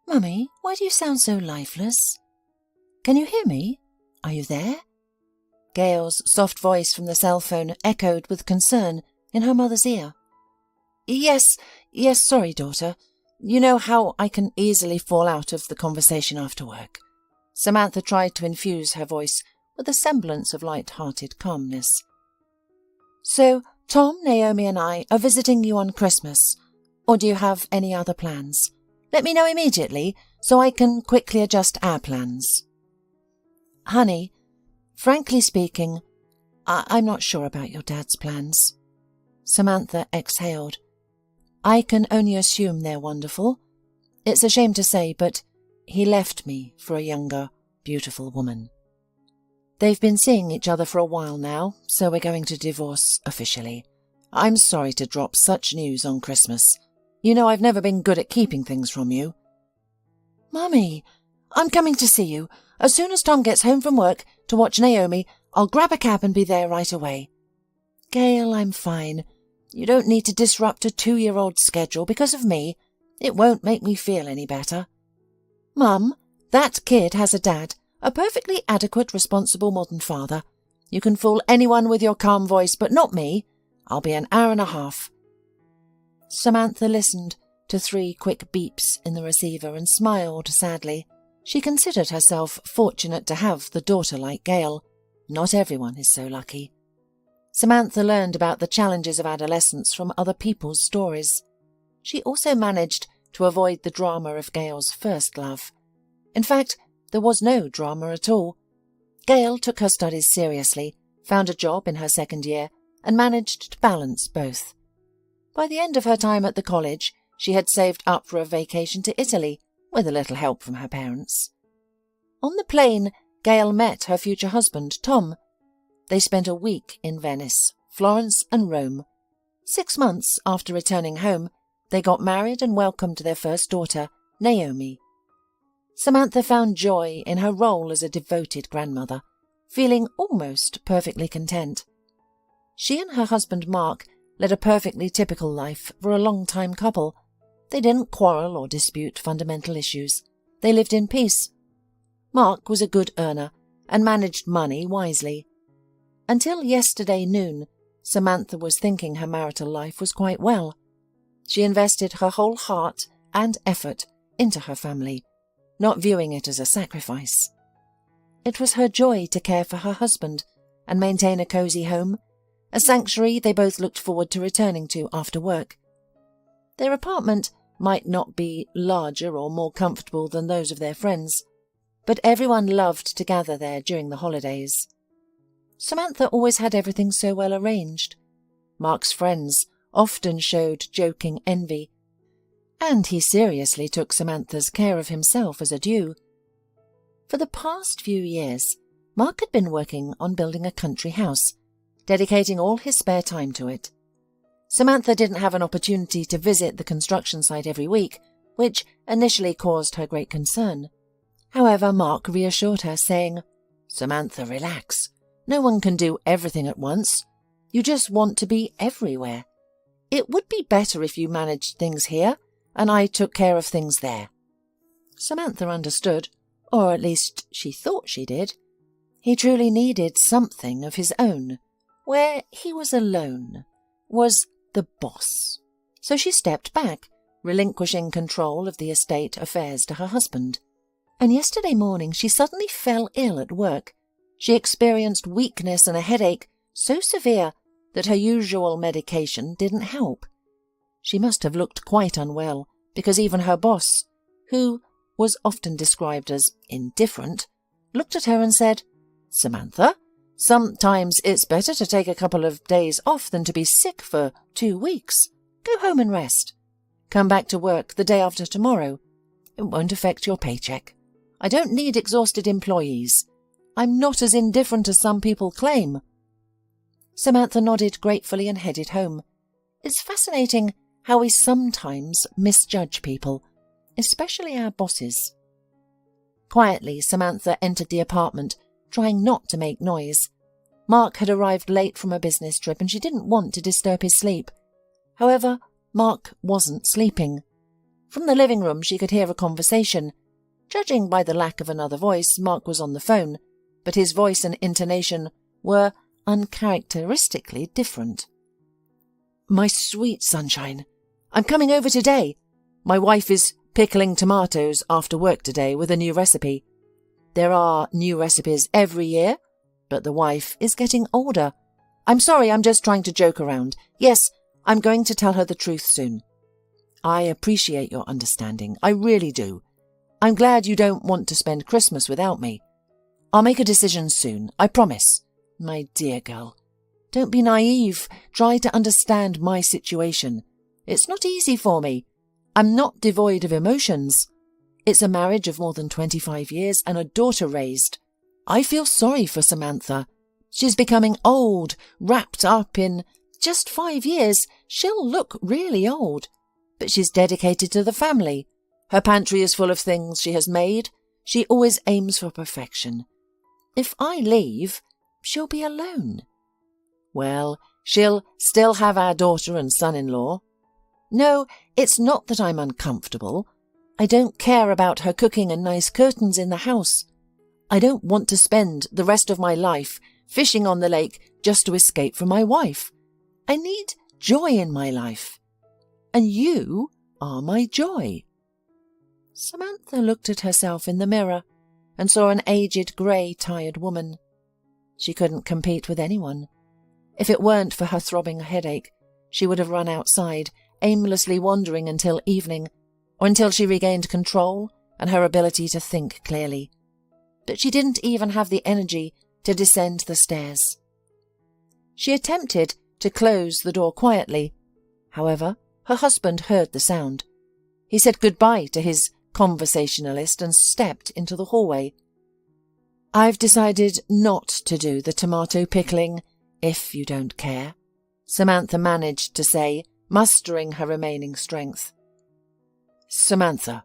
Mummy, why do you sound so lifeless? Can you hear me? Are you there? Gayle's soft voice from the cell phone echoed with concern in her mother's ear. Yes, sorry, daughter. You know how I can easily fall out of the conversation after work. Samantha tried to infuse her voice with a semblance of lighthearted calmness. So, Tom, Naomi and I are visiting you on Christmas. Or do you have any other plans? Let me know immediately so I can quickly adjust our plans. Honey, frankly speaking, I'm not sure about your dad's plans. Samantha exhaled. I can only assume they're wonderful. It's a shame to say, but he left me for a younger, beautiful woman. They've been seeing each other for a while now, so we're going to divorce officially. I'm sorry to drop such news on Christmas. You know I've never been good at keeping things from you. Mummy, I'm coming to see you. As soon as Tom gets home from work to watch Naomi, I'll grab a cab and be there right away. Gayle, I'm fine. You don't need to disrupt a 2-year-old schedule because of me. It won't make me feel any better. Mum, that kid has a dad, a perfectly adequate, responsible modern father. You can fool anyone with your calm voice, but not me. I'll be an hour and a half. Samantha listened to 3 quick beeps in the receiver and smiled sadly. She considered herself fortunate to have the daughter like Gayle. Not everyone is so lucky. Samantha learned about the challenges of adolescence from other people's stories. She also managed to avoid the drama of Gayle's first love. In fact, there was no drama at all. Gayle took her studies seriously, found a job in her second year, and managed to balance both. By the end of her time at the college, she had saved up for a vacation to Italy, with a little help from her parents. On the plane, Gayle met her future husband, Tom. They spent a week in Venice, Florence and Rome. 6 months after returning home, they got married and welcomed their first daughter, Naomi. Samantha found joy in her role as a devoted grandmother, feeling almost perfectly content. She and her husband Mark led a perfectly typical life for a long-time couple. They didn't quarrel or dispute fundamental issues. They lived in peace. Mark was a good earner and managed money wisely. Until yesterday noon, Samantha was thinking her marital life was quite well. She invested her whole heart and effort into her family, not viewing it as a sacrifice. It was her joy to care for her husband and maintain a cosy home, a sanctuary they both looked forward to returning to after work. Their apartment might not be larger or more comfortable than those of their friends, but everyone loved to gather there during the holidays. Samantha always had everything so well arranged. Mark's friends often showed joking envy, and he seriously took Samantha's care of himself as a due. For the past few years, Mark had been working on building a country house, dedicating all his spare time to it. Samantha didn't have an opportunity to visit the construction site every week, which initially caused her great concern. However, Mark reassured her, saying, "Samantha, relax. No one can do everything at once. You just want to be everywhere. It would be better if you managed things here, and I took care of things there." Samantha understood, or at least she thought she did. He truly needed something of his own, where he was alone, was the boss. So she stepped back, relinquishing control of the estate affairs to her husband. And yesterday morning she suddenly fell ill at work. She experienced weakness and a headache so severe that her usual medication didn't help. She must have looked quite unwell, because even her boss, who was often described as indifferent, looked at her and said, "Samantha, sometimes it's better to take a couple of days off than to be sick for 2 weeks. Go home and rest. Come back to work the day after tomorrow. It won't affect your paycheck. I don't need exhausted employees. I'm not as indifferent as some people claim." Samantha nodded gratefully and headed home. It's fascinating how we sometimes misjudge people, especially our bosses. Quietly, Samantha entered the apartment, trying not to make noise. Mark had arrived late from a business trip and she didn't want to disturb his sleep. However, Mark wasn't sleeping. From the living room she could hear a conversation. Judging by the lack of another voice, Mark was on the phone, but his voice and intonation were uncharacteristically different. "My sweet sunshine, I'm coming over today. My wife is pickling tomatoes after work today with a new recipe. There are new recipes every year, but the wife is getting older. I'm sorry, I'm just trying to joke around. Yes, I'm going to tell her the truth soon. I appreciate your understanding, I really do. I'm glad you don't want to spend Christmas without me. I'll make a decision soon, I promise. My dear girl, don't be naive. Try to understand my situation. It's not easy for me. I'm not devoid of emotions. It's a marriage of more than 25 years and a daughter raised. I feel sorry for Samantha. She's becoming old, wrapped up in just 5 years. She'll look really old. But she's dedicated to the family. Her pantry is full of things she has made. She always aims for perfection. If I leave, she'll be alone. Well, she'll still have our daughter and son-in-law. No, it's not that I'm uncomfortable. I don't care about her cooking and nice curtains in the house. I don't want to spend the rest of my life fishing on the lake just to escape from my wife. I need joy in my life. And you are my joy." Samantha looked at herself in the mirror and saw an aged, grey, tired woman. She couldn't compete with anyone. If it weren't for her throbbing headache, she would have run outside, aimlessly wandering until evening, or until she regained control and her ability to think clearly. But she didn't even have the energy to descend the stairs. She attempted to close the door quietly. However, her husband heard the sound. He said goodbye to his conversationalist and stepped into the hallway. "I've decided not to do the tomato pickling, if you don't care," Samantha managed to say, mustering her remaining strength. "Samantha,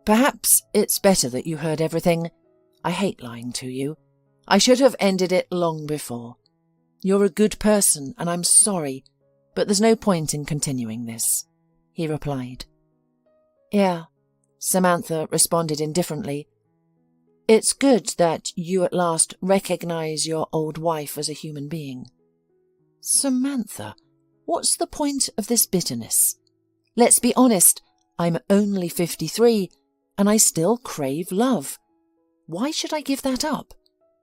perhaps it's better that you heard everything. I hate lying to you. I should have ended it long before. You're a good person, and I'm sorry, but there's no point in continuing this," he replied. "Yeah," Samantha responded indifferently. "It's good that you at last recognize your old wife as a human being." "Samantha, what's the point of this bitterness? Let's be honest, I'm only 53, and I still crave love. Why should I give that up?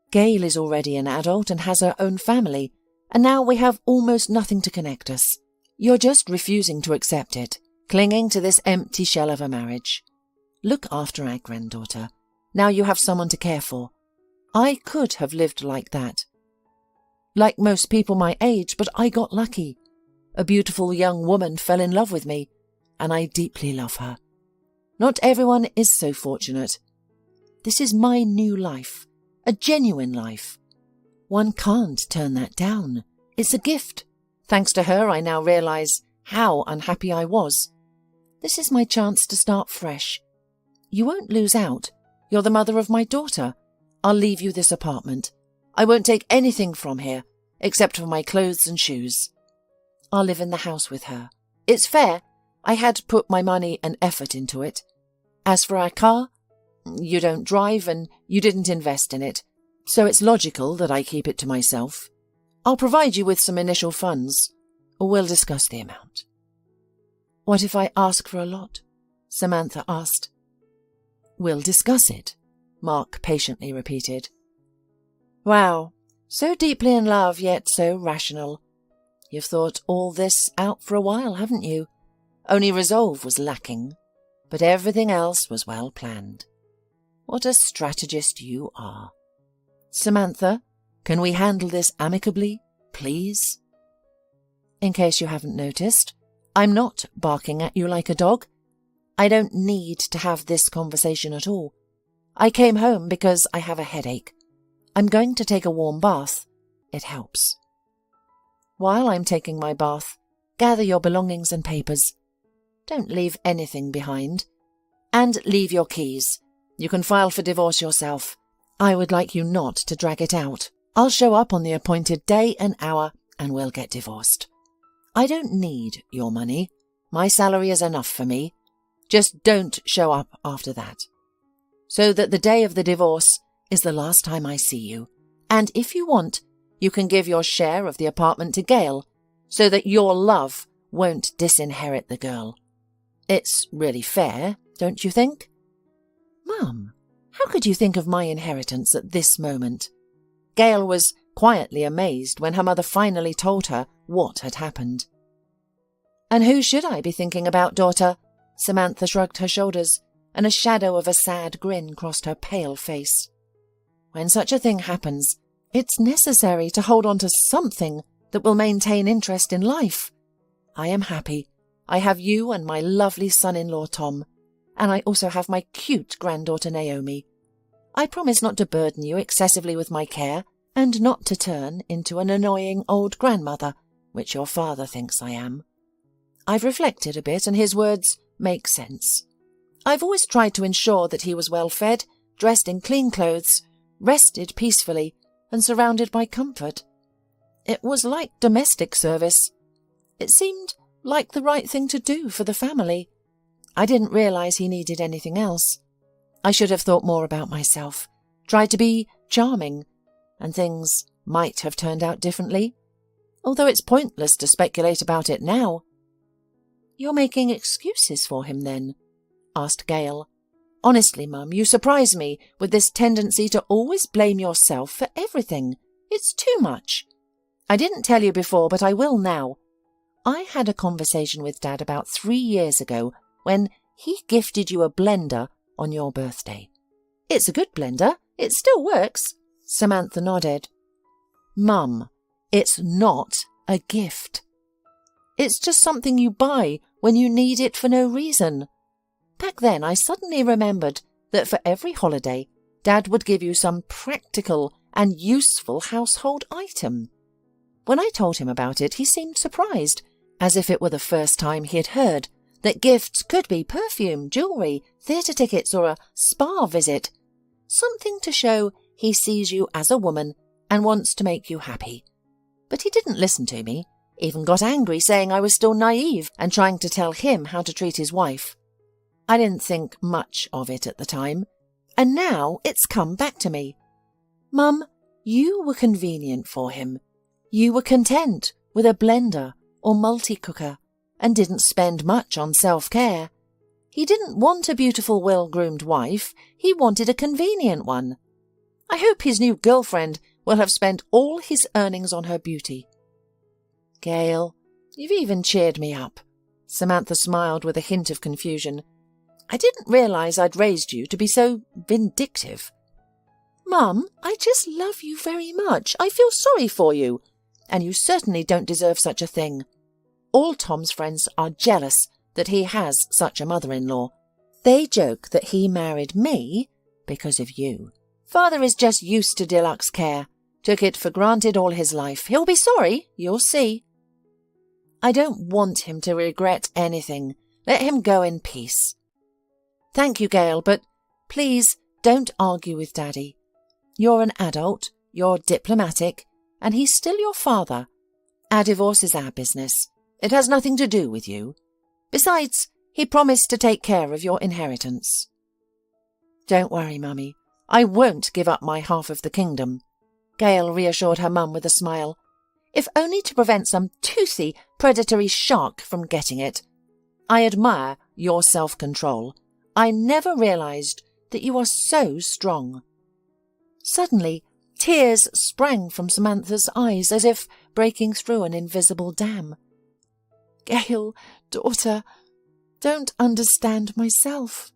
Gayle is already an adult and has her own family, and now we have almost nothing to connect us. You're just refusing to accept it, clinging to this empty shell of a marriage. Look after our granddaughter. Now you have someone to care for. I could have lived like that. Like most people my age, but I got lucky. A beautiful young woman fell in love with me, and I deeply love her. Not everyone is so fortunate. This is my new life, a genuine life. One can't turn that down. It's a gift. Thanks to her, I now realize how unhappy I was. This is my chance to start fresh. You won't lose out. You're the mother of my daughter. I'll leave you this apartment. I won't take anything from here, except for my clothes and shoes. I'll live in the house with her. It's fair. I had put my money and effort into it. As for our car, you don't drive and you didn't invest in it, so it's logical that I keep it to myself. I'll provide you with some initial funds, or we'll discuss the amount." "What if I ask for a lot?" Samantha asked. "We'll discuss it," Mark patiently repeated. "Wow, so deeply in love yet so rational. You've thought all this out for a while, haven't you? Only resolve was lacking, but everything else was well planned. What a strategist you are. Samantha, can we handle this amicably, please?" In case you haven't noticed, I'm not barking at you like a dog. I don't need to have this conversation at all. I came home because I have a headache. I'm going to take a warm bath. It helps. While I'm taking my bath, gather your belongings and papers. Don't leave anything behind. And leave your keys. You can file for divorce yourself. I would like you not to drag it out. I'll show up on the appointed day and hour, and we'll get divorced. I don't need your money. My salary is enough for me. Just don't show up after that. So that the day of the divorce is the last time I see you. And if you want, you can give your share of the apartment to Gayle, so that your love won't disinherit the girl. It's really fair, don't you think? Mum, how could you think of my inheritance at this moment? Gayle was quietly amazed when her mother finally told her what had happened. And who should I be thinking about, daughter? Samantha shrugged her shoulders, and a shadow of a sad grin crossed her pale face. When such a thing happens, it's necessary to hold on to something that will maintain interest in life. I am happy. I have you and my lovely son-in-law Tom, and I also have my cute granddaughter Naomi. I promise not to burden you excessively with my care, and not to turn into an annoying old grandmother, which your father thinks I am. I've reflected a bit, and his words make sense. I've always tried to ensure that he was well fed, dressed in clean clothes, rested peacefully, and surrounded by comfort. It was like domestic service. It seemed like the right thing to do for the family. I didn't realize he needed anything else. I should have thought more about myself, tried to be charming, and things might have turned out differently, although it's pointless to speculate about it now. You're making excuses for him, then? Asked Gayle. Honestly, Mum, you surprise me with this tendency to always blame yourself for everything. It's too much. I didn't tell you before, but I will now. I had a conversation with Dad about 3 years ago when he gifted you a blender on your birthday. It's a good blender. It still works. Samantha nodded. Mum, it's not a gift. It's just something you buy when you need it for no reason. Back then, I suddenly remembered that for every holiday, Dad would give you some practical and useful household item. When I told him about it, he seemed surprised, as if it were the first time he had heard that gifts could be perfume, jewellery, theatre tickets, or a spa visit. Something to show he sees you as a woman and wants to make you happy. But he didn't listen to me, even got angry, saying I was still naive and trying to tell him how to treat his wife. I didn't think much of it at the time, and now it's come back to me. Mum, you were convenient for him. You were content with a blender or multi-cooker and didn't spend much on self-care. He didn't want a beautiful, well-groomed wife. He wanted a convenient one. I hope his new girlfriend will have spent all his earnings on her beauty. Gayle, you've even cheered me up. Samantha smiled with a hint of confusion. I didn't realize I'd raised you to be so vindictive. Mum, I just love you very much. I feel sorry for you. And you certainly don't deserve such a thing. All Tom's friends are jealous that he has such a mother-in-law. They joke that he married me because of you. Father is just used to deluxe care. Took it for granted all his life. He'll be sorry, you'll see. I don't want him to regret anything. Let him go in peace. Thank you, Gayle, but please don't argue with Daddy. You're an adult, you're diplomatic, and he's still your father. Our divorce is our business. It has nothing to do with you. Besides, he promised to take care of your inheritance. Don't worry, Mummy. I won't give up my half of the kingdom. Gayle reassured her mum with a smile. If only to prevent some toothy, predatory shark from getting it. I admire your self-control. I never realized that you are so strong. Suddenly, tears sprang from Samantha's eyes as if breaking through an invisible dam. Gayle, daughter, don't understand myself.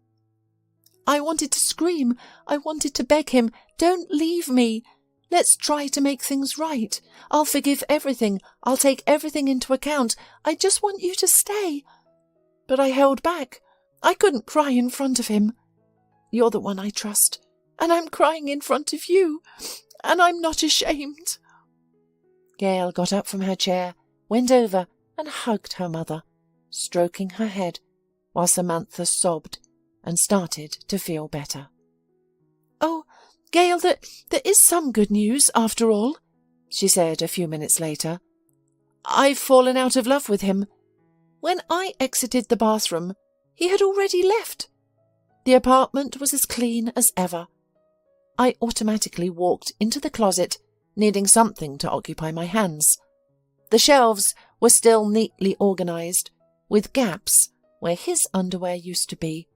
I wanted to scream. I wanted to beg him, don't leave me. Let's try to make things right. I'll forgive everything. I'll take everything into account. I just want you to stay. But I held back. I couldn't cry in front of him. You're the one I trust, and I'm crying in front of you, and I'm not ashamed. Gayle got up from her chair, went over and hugged her mother, stroking her head, while Samantha sobbed and started to feel better. Oh, Gayle, there is some good news after all, she said a few minutes later. I've fallen out of love with him. When I exited the bathroom, He had already left. The apartment was as clean as ever. I automatically walked into the closet, needing something to occupy my hands. The shelves were still neatly organised, with gaps where his underwear used to be.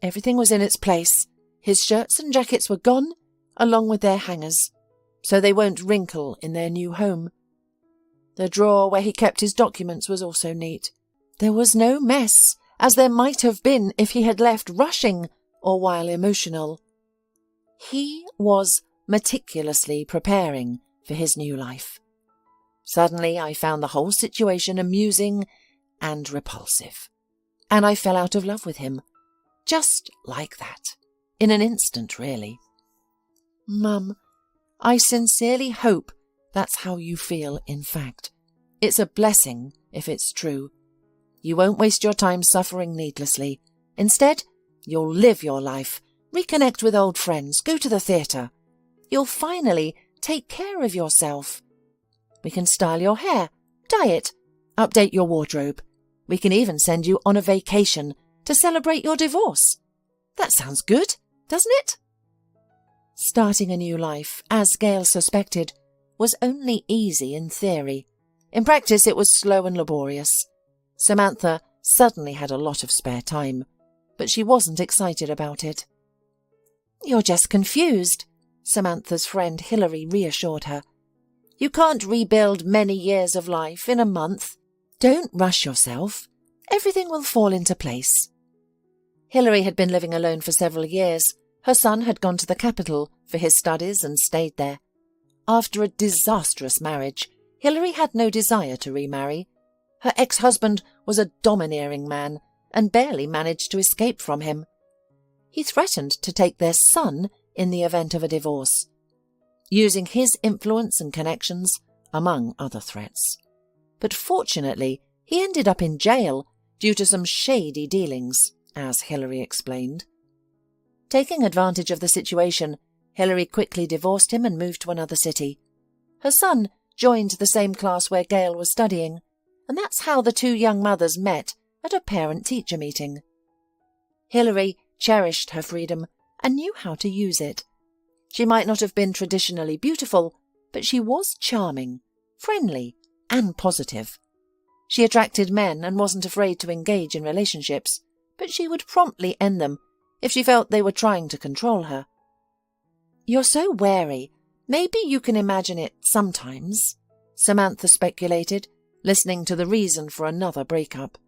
Everything was in its place. His shirts and jackets were gone, along with their hangers, so they won't wrinkle in their new home. The drawer where he kept his documents was also neat. There was no mess, as there might have been if he had left rushing or while emotional. He was meticulously preparing for his new life. Suddenly I found the whole situation amusing and repulsive, and I fell out of love with him. Just like that. In an instant, really. Mum, I sincerely hope that's how you feel, in fact. It's a blessing if it's true. You won't waste your time suffering needlessly. Instead, you'll live your life, reconnect with old friends, go to the theatre. You'll finally take care of yourself. We can style your hair, dye it, update your wardrobe. We can even send you on a vacation to celebrate your divorce. That sounds good, doesn't it? Starting a new life, as Gayle suspected, was only easy in theory. In practice, it was slow and laborious. Samantha suddenly had a lot of spare time, but she wasn't excited about it. You're just confused, Samantha's friend Hilary reassured her. You can't rebuild many years of life in a month. Don't rush yourself. Everything will fall into place. Hilary had been living alone for several years. Her son had gone to the capital for his studies and stayed there. After a disastrous marriage, Hilary had no desire to remarry. Her ex-husband was a domineering man and barely managed to escape from him. He threatened to take their son in the event of a divorce, using his influence and connections, among other threats. But fortunately, he ended up in jail due to some shady dealings, as Hilary explained. Taking advantage of the situation, Hilary quickly divorced him and moved to another city. Her son joined the same class where Gayle was studying, and that's how the two young mothers met at a parent-teacher meeting. Hilary cherished her freedom and knew how to use it. She might not have been traditionally beautiful, but she was charming, friendly, and positive. She attracted men and wasn't afraid to engage in relationships, but she would promptly end them if she felt they were trying to control her. You're so wary. Maybe you can imagine it sometimes, Samantha speculated, listening to the reason for another breakup.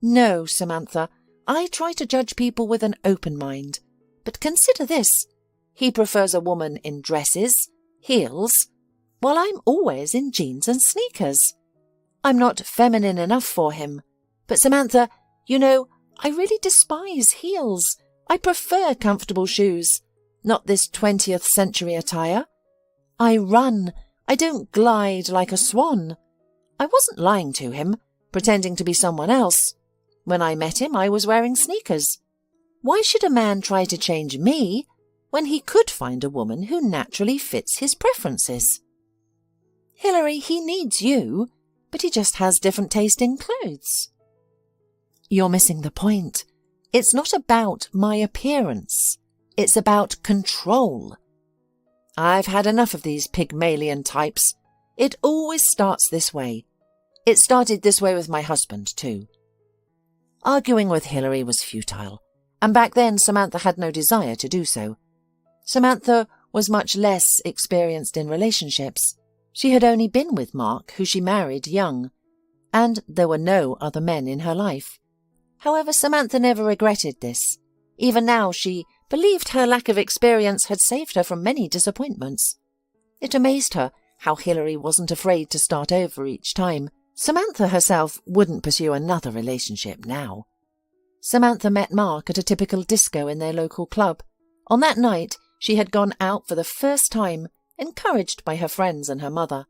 No, Samantha, I try to judge people with an open mind. But consider this. He prefers a woman in dresses, heels, while I'm always in jeans and sneakers. I'm not feminine enough for him. But Samantha, you know, I really despise heels. I prefer comfortable shoes, not this 20th century attire. I run. I don't glide like a swan. I wasn't lying to him, pretending to be someone else. When I met him, I was wearing sneakers. Why should a man try to change me when he could find a woman who naturally fits his preferences? Hilary, he needs you, but he just has different taste in clothes. You're missing the point. It's not about my appearance. It's about control. I've had enough of these Pygmalion types. It always starts this way. It started this way with my husband, too. Arguing with Hilary was futile, and back then Samantha had no desire to do so. Samantha was much less experienced in relationships. She had only been with Mark, who she married young, and there were no other men in her life. However, Samantha never regretted this. Even now, she believed her lack of experience had saved her from many disappointments. It amazed her how Hilary wasn't afraid to start over each time. Samantha herself wouldn't pursue another relationship now. Samantha met Mark at a typical disco in their local club. On that night, she had gone out for the first time, encouraged by her friends and her mother.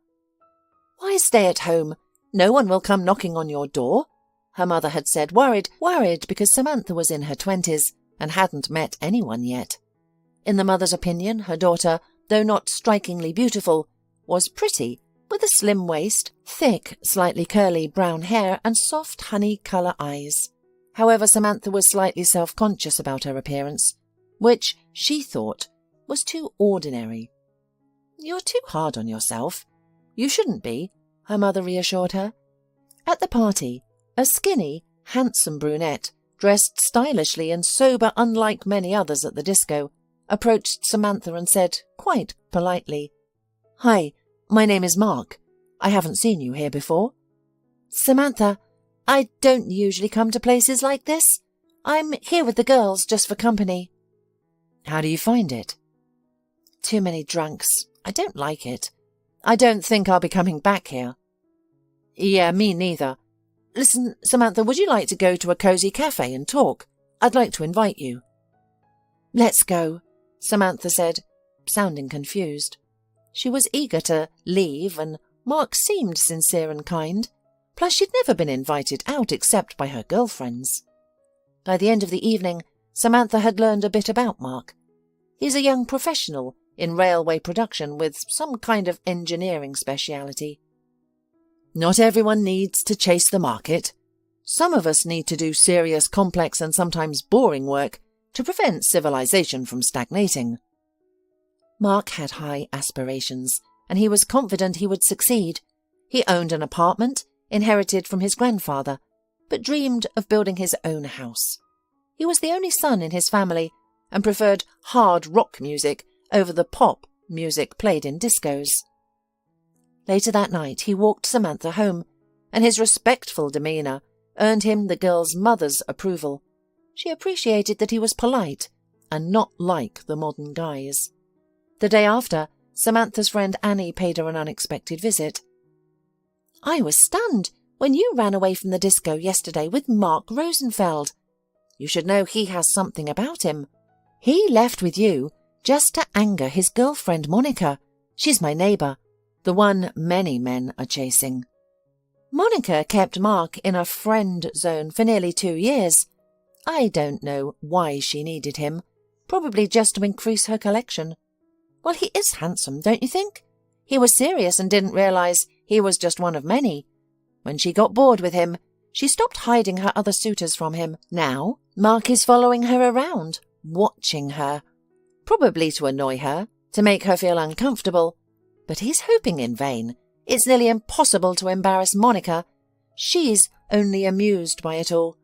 "Why stay at home? No one will come knocking on your door," her mother had said, worried because Samantha was in her 20s and hadn't met anyone yet. In the mother's opinion, her daughter, though not strikingly beautiful, was pretty, with a slim waist, thick, slightly curly brown hair and soft honey-colour eyes. However, Samantha was slightly self-conscious about her appearance, which she thought was too ordinary. "You're too hard on yourself. You shouldn't be," her mother reassured her. At the party, a skinny, handsome brunette, dressed stylishly and sober unlike many others at the disco, approached Samantha and said, quite politely, "Hi, my name is Mark. I haven't seen you here before." "Samantha, I don't usually come to places like this. I'm here with the girls just for company." "How do you find it?" "Too many drunks. I don't like it. I don't think I'll be coming back here." "Yeah, me neither. Listen, Samantha, would you like to go to a cosy cafe and talk? I'd like to invite you." "Let's go," Samantha said, sounding confused. She was eager to leave, and Mark seemed sincere and kind. Plus, she'd never been invited out except by her girlfriends. By the end of the evening, Samantha had learned a bit about Mark. He's a young professional in railway production with some kind of engineering speciality. "Not everyone needs to chase the market. Some of us need to do serious, complex and sometimes boring work to prevent civilization from stagnating." Mark had high aspirations, and he was confident he would succeed. He owned an apartment, inherited from his grandfather, but dreamed of building his own house. He was the only son in his family and preferred hard rock music over the pop music played in discos. Later that night he walked Samantha home, and his respectful demeanour earned him the girl's mother's approval. She appreciated that he was polite and not like the modern guys. The day after, Samantha's friend Annie paid her an unexpected visit. "I was stunned when you ran away from the disco yesterday with Mark Rosenfeld. You should know he has something about him. He left with you just to anger his girlfriend Monica. She's my neighbour, the one many men are chasing. Monica kept Mark in a friend zone for nearly 2 years. I don't know why she needed him, probably just to increase her collection. Well, he is handsome, don't you think? He was serious and didn't realise he was just one of many. When she got bored with him, she stopped hiding her other suitors from him. Now, Mark is following her around, watching her. Probably to annoy her, to make her feel uncomfortable. But he's hoping in vain. It's nearly impossible to embarrass Monica. She's only amused by it all.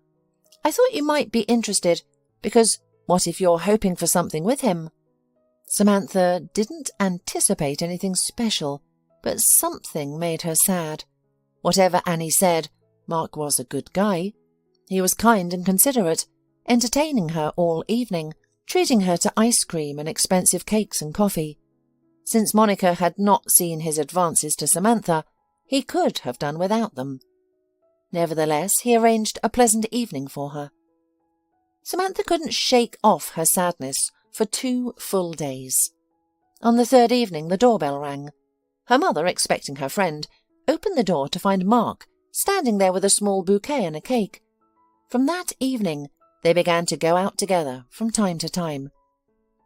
I thought you might be interested, because what if you're hoping for something with him?" Samantha didn't anticipate anything special, but something made her sad. Whatever Annie said, Mark was a good guy. He was kind and considerate, entertaining her all evening, treating her to ice cream and expensive cakes and coffee. Since Monica had not seen his advances to Samantha, he could have done without them. Nevertheless, he arranged a pleasant evening for her. Samantha couldn't shake off her sadness for 2 full days. On the 3rd evening, the doorbell rang. Her mother, expecting her friend, opened the door to find Mark standing there with a small bouquet and a cake. From that evening, they began to go out together from time to time.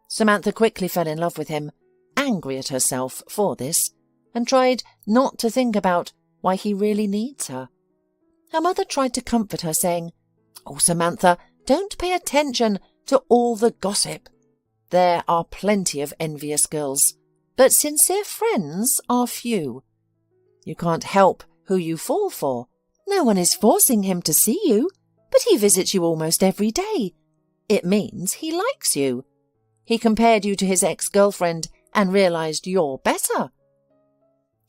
Samantha quickly fell in love with him, angry at herself for this, and tried not to think about why he really needs her. Her mother tried to comfort her, saying, "Oh, Samantha, don't pay attention to all the gossip. There are plenty of envious girls, but sincere friends are few. You can't help who you fall for. No one is forcing him to see you, but he visits you almost every day. It means he likes you. He compared you to his ex-girlfriend and realised you're better."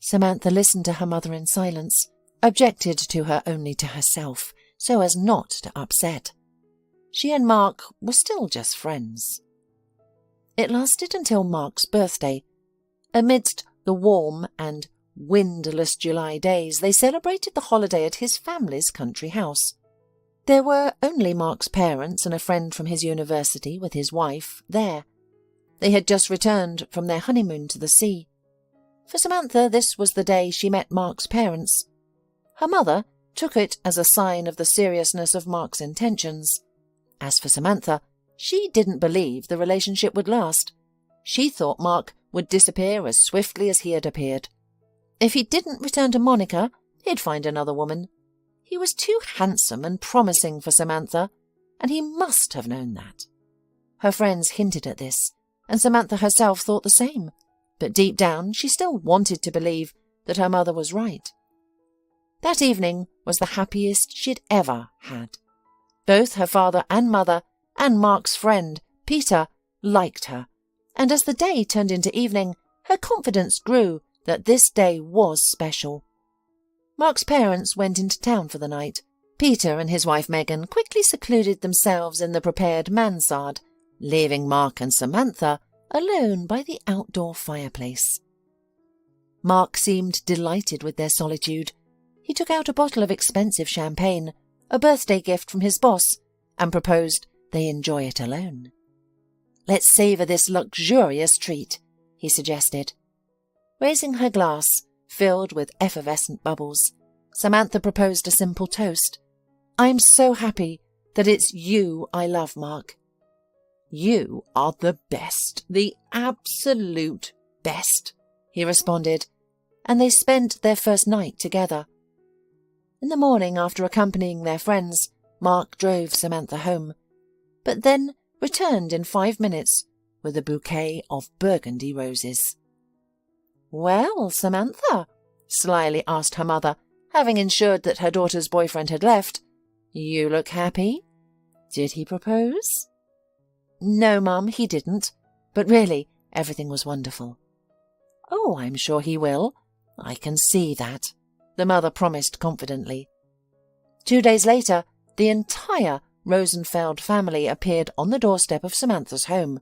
Samantha listened to her mother in silence, objected to her only to herself, so as not to upset. She and Mark were still just friends. It lasted until Mark's birthday. Amidst the warm and windless July days, they celebrated the holiday at his family's country house. There were only Mark's parents and a friend from his university with his wife there. They had just returned from their honeymoon to the sea. For Samantha, this was the day she met Mark's parents. Her mother took it as a sign of the seriousness of Mark's intentions. As for Samantha, she didn't believe the relationship would last. She thought Mark would disappear as swiftly as he had appeared. If he didn't return to Monica, he'd find another woman. He was too handsome and promising for Samantha, and he must have known that. Her friends hinted at this, and Samantha herself thought the same, but deep down she still wanted to believe that her mother was right. That evening was the happiest she'd ever had. Both her father and mother and Mark's friend, Peter, liked her, and as the day turned into evening, her confidence grew that this day was special. Mark's parents went into town for the night. Peter and his wife Megan quickly secluded themselves in the prepared mansard, leaving Mark and Samantha alone by the outdoor fireplace. Mark seemed delighted with their solitude. He took out a bottle of expensive champagne, a birthday gift from his boss, and proposed they enjoy it alone. "Let's savour this luxurious treat," he suggested. Raising her glass, filled with effervescent bubbles, Samantha proposed a simple toast. "I'm so happy that it's you I love, Mark." "You are the best, the absolute best," he responded, and they spent their first night together. In the morning, after accompanying their friends, Mark drove Samantha home, but then returned in 5 minutes with a bouquet of burgundy roses. "Well, Samantha," slyly asked her mother, having ensured that her daughter's boyfriend had left, "you look happy. Did he propose?" "No, Mum, he didn't. But really, everything was wonderful." "Oh, I'm sure he will. I can see that," the mother promised confidently. 2 days later, the entire Rosenfeld family appeared on the doorstep of Samantha's home.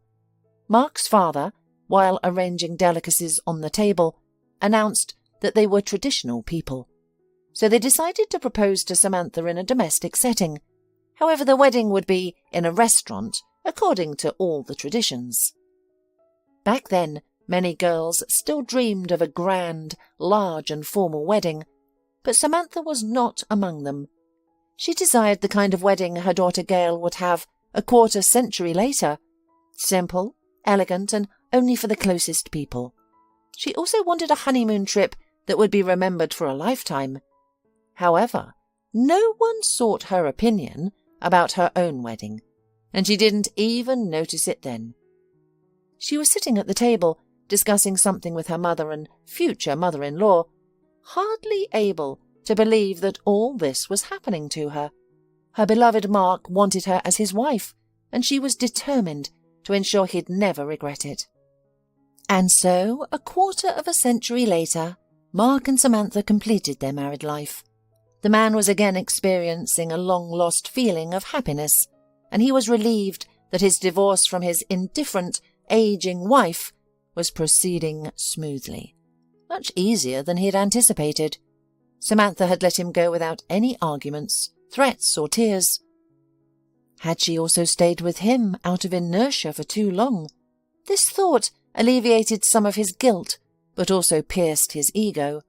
Mark's father, while arranging delicacies on the table, announced that they were traditional people. So they decided to propose to Samantha in a domestic setting. However, the wedding would be in a restaurant, according to all the traditions. Back then, many girls still dreamed of a grand, large and formal wedding, but Samantha was not among them. She desired the kind of wedding her daughter Gayle would have a quarter century later, simple, elegant, and only for the closest people. She also wanted a honeymoon trip that would be remembered for a lifetime. However, no one sought her opinion about her own wedding, and she didn't even notice it then. She was sitting at the table, discussing something with her mother and future mother-in-law, hardly able to believe that all this was happening to her. Her beloved Mark wanted her as his wife, and she was determined to ensure he'd never regret it. And so, a quarter of a century later, Mark and Samantha completed their married life. The man was again experiencing a long-lost feeling of happiness, and he was relieved that his divorce from his indifferent, aging wife was proceeding smoothly, much easier than he had anticipated. Samantha had let him go without any arguments, threats, or tears. Had she also stayed with him out of inertia for too long? This thought alleviated some of his guilt, but also pierced his ego.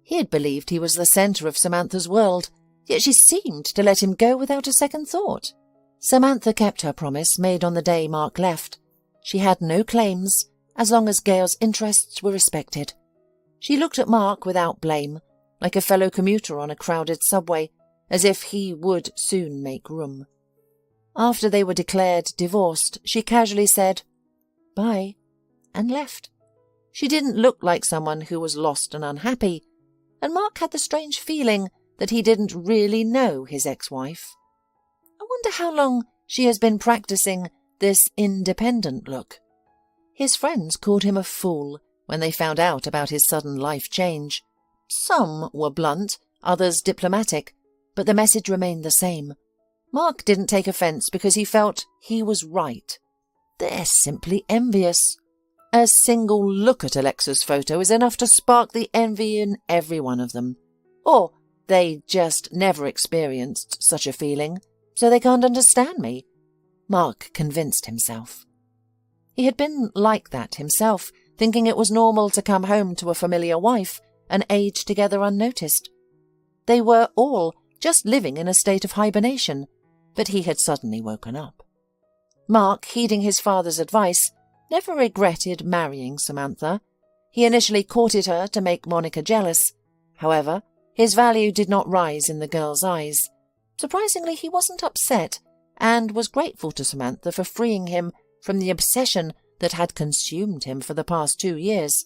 He had believed he was the centre of Samantha's world, yet she seemed to let him go without a second thought. Samantha kept her promise made on the day Mark left. She had no claims, as long as Gayle's interests were respected. She looked at Mark without blame, like a fellow commuter on a crowded subway, as if he would soon make room. After they were declared divorced, she casually said, "Bye," and left. She didn't look like someone who was lost and unhappy, and Mark had the strange feeling that he didn't really know his ex-wife. I wonder how long she has been practicing this independent look. His friends called him a fool when they found out about his sudden life change. Some were blunt, others diplomatic, but the message remained the same. Mark didn't take offence because he felt he was right. They're simply envious. A single look at Alexa's photo is enough to spark the envy in every one of them. Or they just never experienced such a feeling, so they can't understand me, Mark convinced himself. He had been like that himself, thinking it was normal to come home to a familiar wife and age together unnoticed. They were all just living in a state of hibernation, but he had suddenly woken up. Mark, heeding his father's advice, never regretted marrying Samantha. He initially courted her to make Monica jealous. However, His value did not rise in the girl's eyes. Surprisingly, he wasn't upset and was grateful to Samantha for freeing him from the obsession that had consumed him for the past 2 years.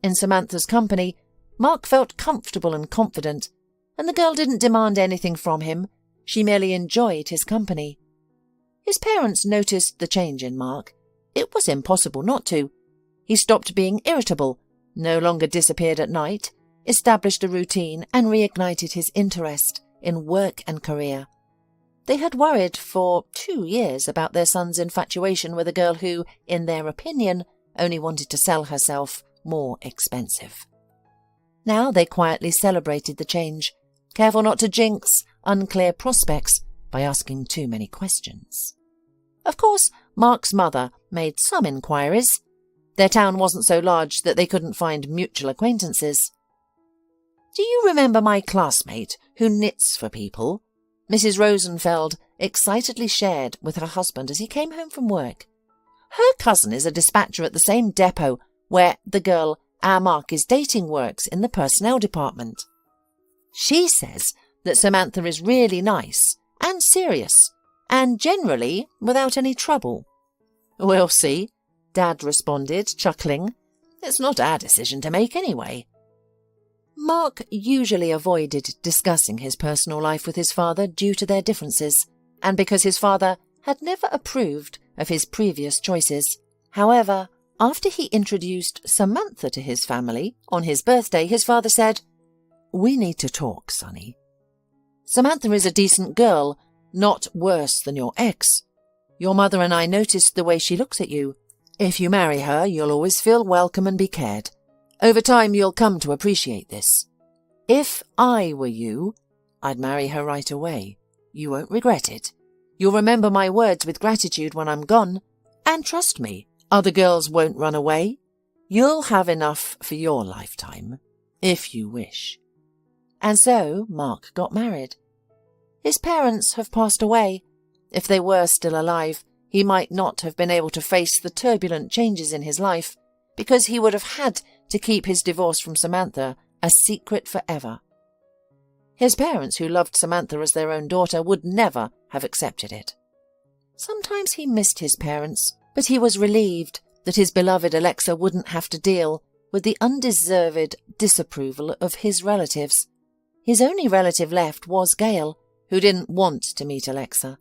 In Samantha's company, Mark felt comfortable and confident, and the girl didn't demand anything from him. She merely enjoyed his company. His parents noticed the change in Mark. It was impossible not to. He stopped being irritable, no longer disappeared at night, established a routine, and reignited his interest in work and career. They had worried for 2 years about their son's infatuation with a girl who, in their opinion, only wanted to sell herself more expensive. Now they quietly celebrated the change, careful not to jinx unclear prospects by asking too many questions. Of course, Mark's mother made some inquiries. Their town wasn't so large that they couldn't find mutual acquaintances. "Do you remember my classmate who knits for people?" Mrs. Rosenfeld excitedly shared with her husband as he came home from work. "Her cousin is a dispatcher at the same depot where the girl our Mark is dating works in the personnel department. She says that Samantha is really nice and serious, and generally without any trouble." "We'll see," Dad responded, chuckling. "It's not our decision to make anyway." Mark usually avoided discussing his personal life with his father due to their differences, and because his father had never approved of his previous choices. However, after he introduced Samantha to his family on his birthday, his father said, "We need to talk, Sonny. Samantha is a decent girl, not worse than your ex. Your mother and I noticed the way she looks at you. If you marry her, you'll always feel welcome and be cared. Over time, you'll come to appreciate this. If I were you, I'd marry her right away. You won't regret it. You'll remember my words with gratitude when I'm gone. And trust me, other girls won't run away. You'll have enough for your lifetime, if you wish." And so Mark got married. His parents have passed away. If they were still alive, he might not have been able to face the turbulent changes in his life, because he would have had to keep his divorce from Samantha a secret forever. His parents, who loved Samantha as their own daughter, would never have accepted it. Sometimes he missed his parents, but he was relieved that his beloved Alexa wouldn't have to deal with the undeserved disapproval of his relatives. His only relative left was Gayle, who didn't want to meet Alexa.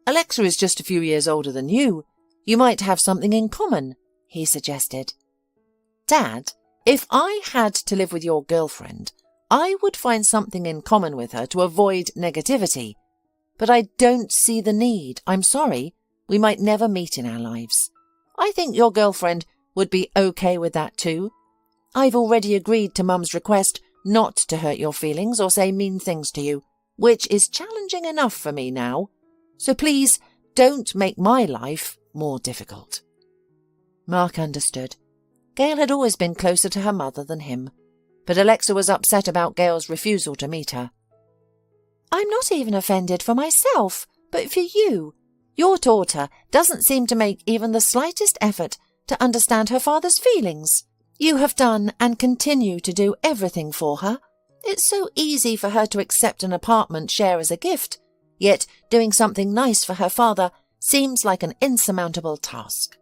"Alexa is just a few years older than you. You might have something in common," he suggested. "Dad, if I had to live with your girlfriend, I would find something in common with her to avoid negativity. But I don't see the need. I'm sorry. We might never meet in our lives. I think your girlfriend would be okay with that too. I've already agreed to Mum's request not to hurt your feelings or say mean things to you, which is challenging enough for me now. So please don't make my life more difficult." Mark understood. Gayle had always been closer to her mother than him, but Alexa was upset about Gayle's refusal to meet her. "I'm not even offended for myself, but for you. Your daughter doesn't seem to make even the slightest effort to understand her father's feelings. You have done and continue to do everything for her. It's so easy for her to accept an apartment share as a gift, yet doing something nice for her father seems like an insurmountable task."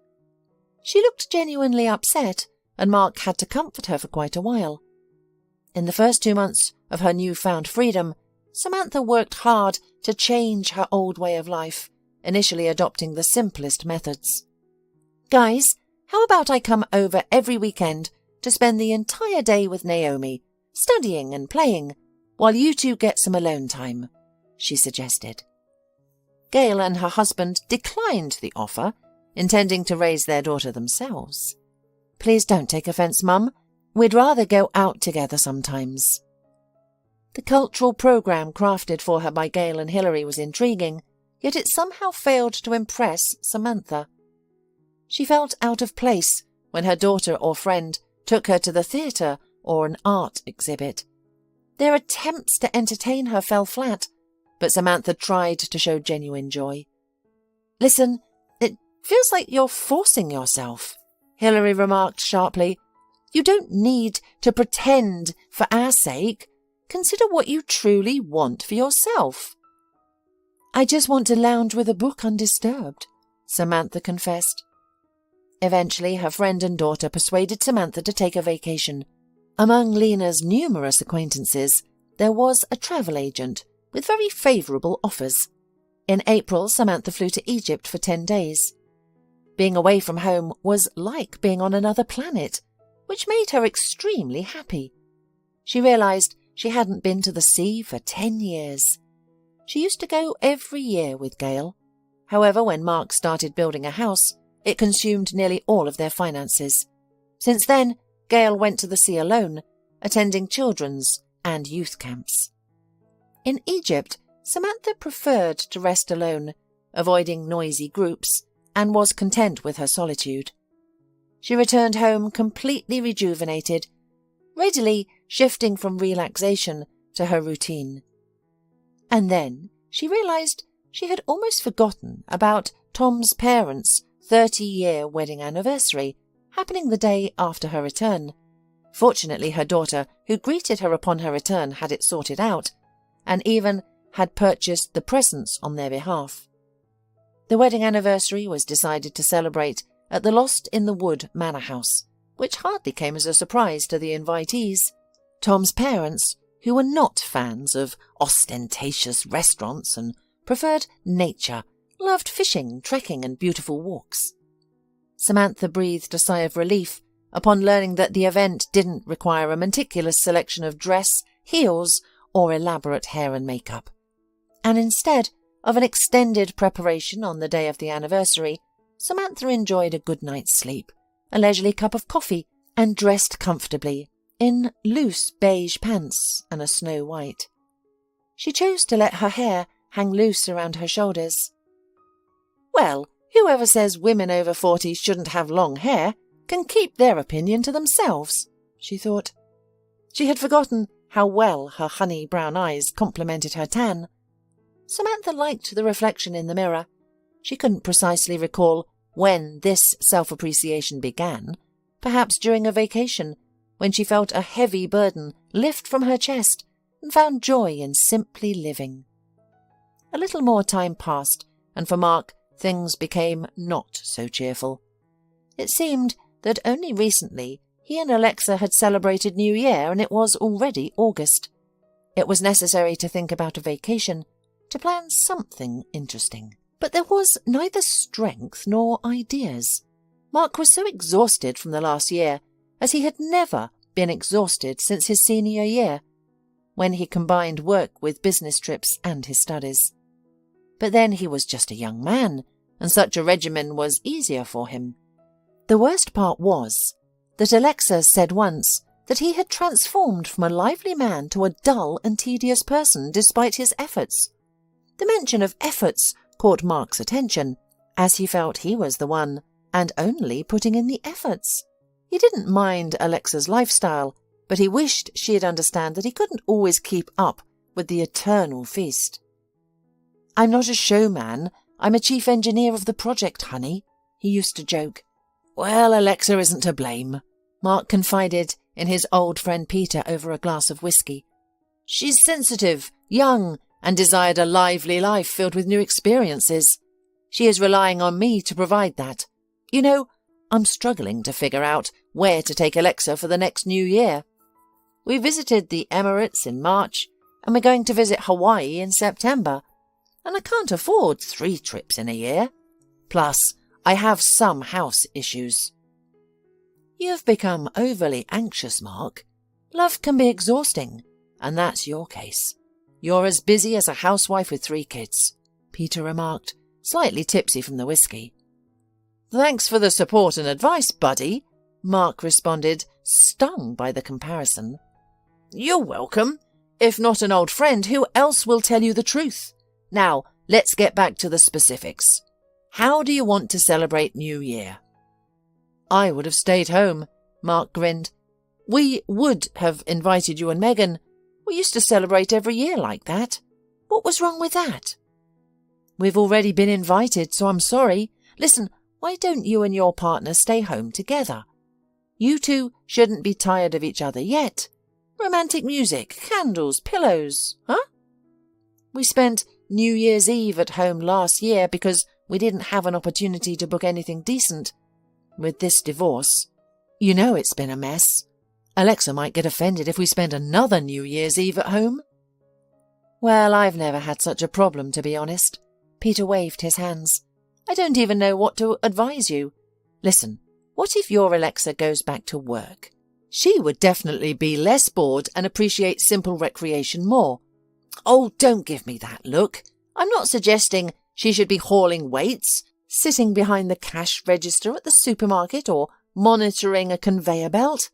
She looked genuinely upset, and Mark had to comfort her for quite a while. In the first 2 months of her newfound freedom, Samantha worked hard to change her old way of life, initially adopting the simplest methods. "Guys, how about I come over every weekend to spend the entire day with Naomi, studying and playing, while you two get some alone time?" she suggested. Gayle and her husband declined the offer, intending to raise their daughter themselves. "Please don't take offence, Mum. We'd rather go out together sometimes." The cultural programme crafted for her by Gayle and Hilary was intriguing, yet it somehow failed to impress Samantha. She felt out of place when her daughter or friend took her to the theatre or an art exhibit. Their attempts to entertain her fell flat, but Samantha tried to show genuine joy. "Listen, it feels like you're forcing yourself," Hilary remarked sharply. "You don't need to pretend for our sake. Consider what you truly want for yourself." "I just want to lounge with a book undisturbed," Samantha confessed. Eventually, her friend and daughter persuaded Samantha to take a vacation. Among Lena's numerous acquaintances, there was a travel agent with very favourable offers. In April, Samantha flew to Egypt for 10 days. Being away from home was like being on another planet, which made her extremely happy. She realised she hadn't been to the sea for 10 years. She used to go every year with Gayle. However, when Mark started building a house, it consumed nearly all of their finances. Since then, Gayle went to the sea alone, attending children's and youth camps. In Egypt, Samantha preferred to rest alone, avoiding noisy groups, and was content with her solitude. She returned home completely rejuvenated, readily shifting from relaxation to her routine. And then she realised she had almost forgotten about Tom's parents' 30-year wedding anniversary, happening the day after her return. Fortunately, her daughter, who greeted her upon her return, had it sorted out, and even had purchased the presents on their behalf. The wedding anniversary was decided to celebrate at the Lost-in-the-Wood manor house, which hardly came as a surprise to the invitees. Tom's parents, who were not fans of ostentatious restaurants and preferred nature, loved fishing, trekking, and beautiful walks. Samantha breathed a sigh of relief upon learning that the event didn't require a meticulous selection of dress, heels, or elaborate hair and makeup. And instead of an extended preparation on the day of the anniversary, Samantha enjoyed a good night's sleep, a leisurely cup of coffee, and dressed comfortably in loose beige pants and a snow white. She chose to let her hair hang loose around her shoulders. "Well, whoever says women over 40 shouldn't have long hair can keep their opinion to themselves," she thought. She had forgotten how well her honey brown eyes complemented her tan. Samantha liked the reflection in the mirror. She couldn't precisely recall when this self-appreciation began, perhaps during a vacation, when she felt a heavy burden lift from her chest and found joy in simply living. A little more time passed, and for Mark, things became not so cheerful. It seemed that only recently he and Alexa had celebrated New Year, and it was already August. It was necessary to think about a vacation, to plan something interesting. But there was neither strength nor ideas. Mark was so exhausted from the last year, as he had never been exhausted since his senior year, when he combined work with business trips and his studies. But then he was just a young man, and such a regimen was easier for him. The worst part was that Alexa said once that he had transformed from a lively man to a dull and tedious person despite his efforts. The mention of efforts caught Mark's attention, as he felt he was the one and only putting in the efforts. He didn't mind Alexa's lifestyle, but he wished she'd understand that he couldn't always keep up with the eternal feast. "I'm not a showman, I'm a chief engineer of the project, honey," he used to joke. "Well, Alexa isn't to blame," Mark confided in his old friend Peter over a glass of whiskey. "She's sensitive, young, and desired a lively life filled with new experiences. She is relying on me to provide that. You know, I'm struggling to figure out where to take Alexa for the next New Year. We visited the Emirates in March, and we're going to visit Hawaii in September, and I can't afford 3 trips in a year. Plus, I have some house issues." "You've become overly anxious, Mark. Love can be exhausting, and that's your case. You're as busy as a housewife with 3 kids, Peter remarked, slightly tipsy from the whiskey. "Thanks for the support and advice, buddy," Mark responded, stung by the comparison. "You're welcome. If not an old friend, who else will tell you the truth? Now, let's get back to the specifics. How do you want to celebrate New Year?" "I would have stayed home," Mark grinned. "We would have invited you and Megan. We used to celebrate every year like that. What was wrong with that?" "We've already been invited, so I'm sorry. Listen, why don't you and your partner stay home together? You two shouldn't be tired of each other yet. Romantic music, candles, pillows, huh? We spent New Year's Eve at home last year because we didn't have an opportunity to book anything decent. With this divorce, you know it's been a mess. Alexa might get offended if we spend another New Year's Eve at home. Well, I've never had such a problem, to be honest. Peter waved his hands. I don't even know what to advise you. Listen, what if your Alexa goes back to work? She would definitely be less bored and appreciate simple recreation more. Oh, don't give me that look. I'm not suggesting she should be hauling weights, sitting behind the cash register at the supermarket, or monitoring a conveyor belt.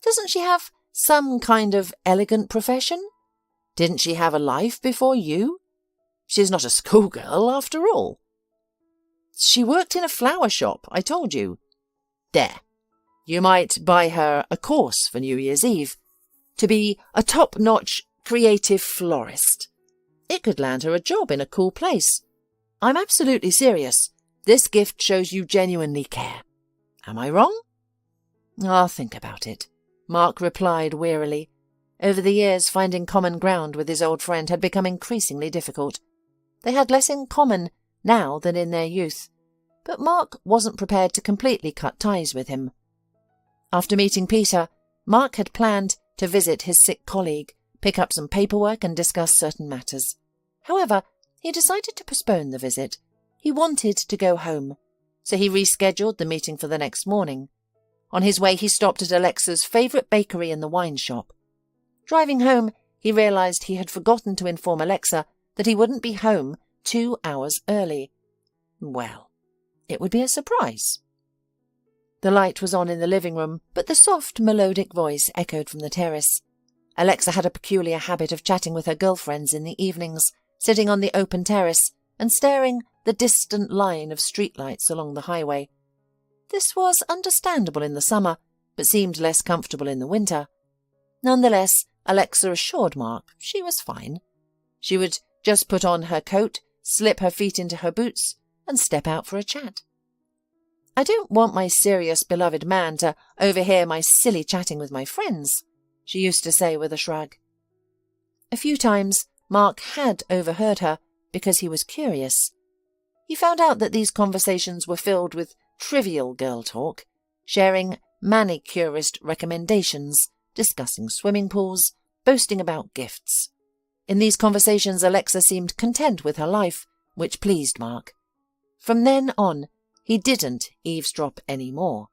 Doesn't she have some kind of elegant profession? Didn't she have a life before you? She's not a schoolgirl, after all. She worked in a flower shop, I told you. There. You might buy her a course for New Year's Eve to be a top-notch creative florist. It could land her a job in a cool place. I'm absolutely serious. This gift shows you genuinely care. Am I wrong? I'll think about it, Mark replied wearily. Over the years, finding common ground with his old friend had become increasingly difficult. They had less in common now than in their youth, but Mark wasn't prepared to completely cut ties with him. After meeting Peter, Mark had planned to visit his sick colleague, pick up some paperwork and discuss certain matters. However, he decided to postpone the visit. He wanted to go home, so he rescheduled the meeting for the next morning. On his way, he stopped at Alexa's favourite bakery in the wine shop. Driving home, he realised he had forgotten to inform Alexa that he wouldn't be home 2 hours early. Well, it would be a surprise. The light was on in the living room, but the soft, melodic voice echoed from the terrace. Alexa had a peculiar habit of chatting with her girlfriends in the evenings, sitting on the open terrace and staring the distant line of streetlights along the highway. This was understandable in the summer, but seemed less comfortable in the winter. Nonetheless, Alexa assured Mark she was fine. She would just put on her coat, slip her feet into her boots, and step out for a chat. I don't want my serious beloved man to overhear my silly chatting with my friends, she used to say with a shrug. A few times Mark had overheard her because he was curious. He found out that these conversations were filled with trivial girl talk, sharing manicurist recommendations, discussing swimming pools, boasting about gifts. In these conversations, Alexa seemed content with her life, which pleased Mark. From then on, he didn't eavesdrop any more.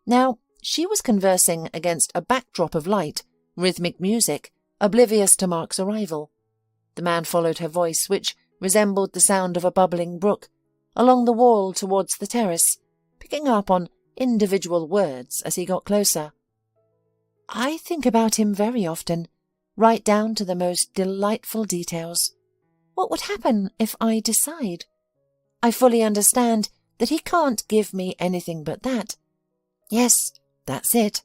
Now, she was conversing against a backdrop of light, rhythmic music, oblivious to Mark's arrival. The man followed her voice, which resembled the sound of a bubbling brook, along the wall towards the terrace, picking up on individual words as he got closer. I think about him very often, right down to the most delightful details. What would happen if I decide? I fully understand that he can't give me anything but that. Yes, that's it.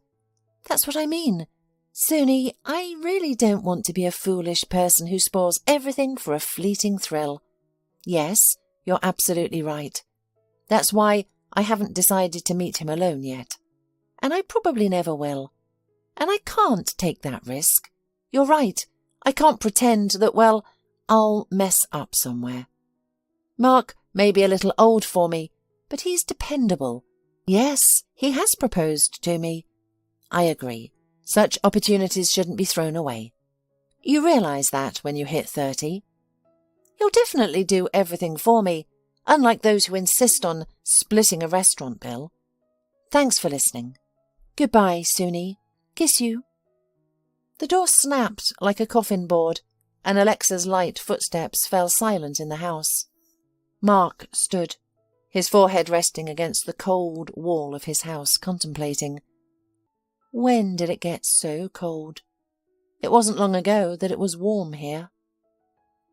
That's what I mean. Suni, I really don't want to be a foolish person who spoils everything for a fleeting thrill. Yes, you're absolutely right. That's why I haven't decided to meet him alone yet. And I probably never will. And I can't take that risk. You're right. I can't pretend that, well, I'll mess up somewhere. Mark may be a little old for me, but he's dependable. Yes, he has proposed to me. I agree. Such opportunities shouldn't be thrown away. You realise that when you hit 30. He'll definitely do everything for me, unlike those who insist on splitting a restaurant bill. Thanks for listening. Goodbye, Suni. Kiss you. The door snapped like a coffin board, and Alexa's light footsteps fell silent in the house. Mark stood, his forehead resting against the cold wall of his house, contemplating. When did it get so cold? It wasn't long ago that it was warm here.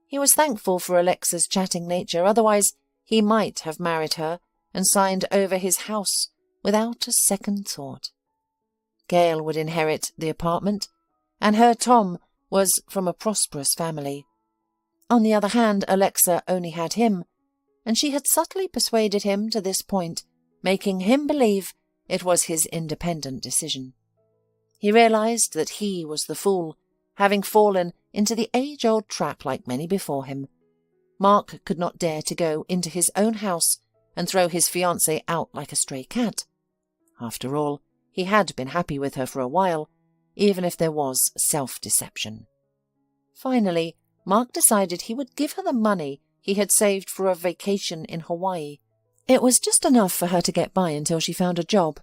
He was thankful for Alexa's chatting nature, otherwise he might have married her and signed over his house without a second thought. Gayle would inherit the apartment, and her Tom was from a prosperous family. On the other hand, Alexa only had him, and she had subtly persuaded him to this point, making him believe it was his independent decision. He realized that he was the fool, having fallen into the age-old trap like many before him. Mark could not dare to go into his own house and throw his fiancée out like a stray cat. After all, he had been happy with her for a while, even if there was self-deception. Finally, Mark decided he would give her the money he had saved for a vacation in Hawaii. It was just enough for her to get by until she found a job.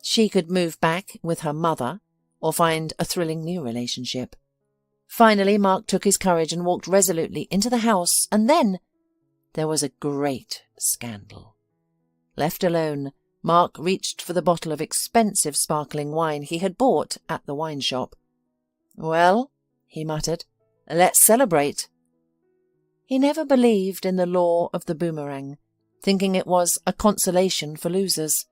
She could move back with her mother or find a thrilling new relationship. Finally, Mark took his courage and walked resolutely into the house, and then there was a great scandal. Left alone, Mark reached for the bottle of expensive sparkling wine he had bought at the wine shop. "Well," he muttered, "let's celebrate." He never believed in the law of the boomerang, thinking it was a consolation for losers.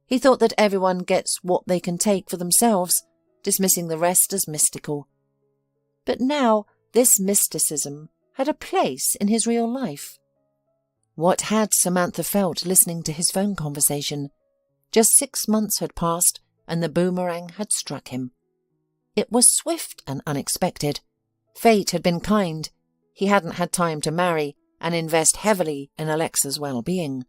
He thought that everyone gets what they can take for themselves, dismissing the rest as mystical. But now this mysticism had a place in his real life. What had Samantha felt listening to his phone conversation? Just 6 months had passed, and the boomerang had struck him. It was swift and unexpected. Fate had been kind. He hadn't had time to marry and invest heavily in Alexa's well-being.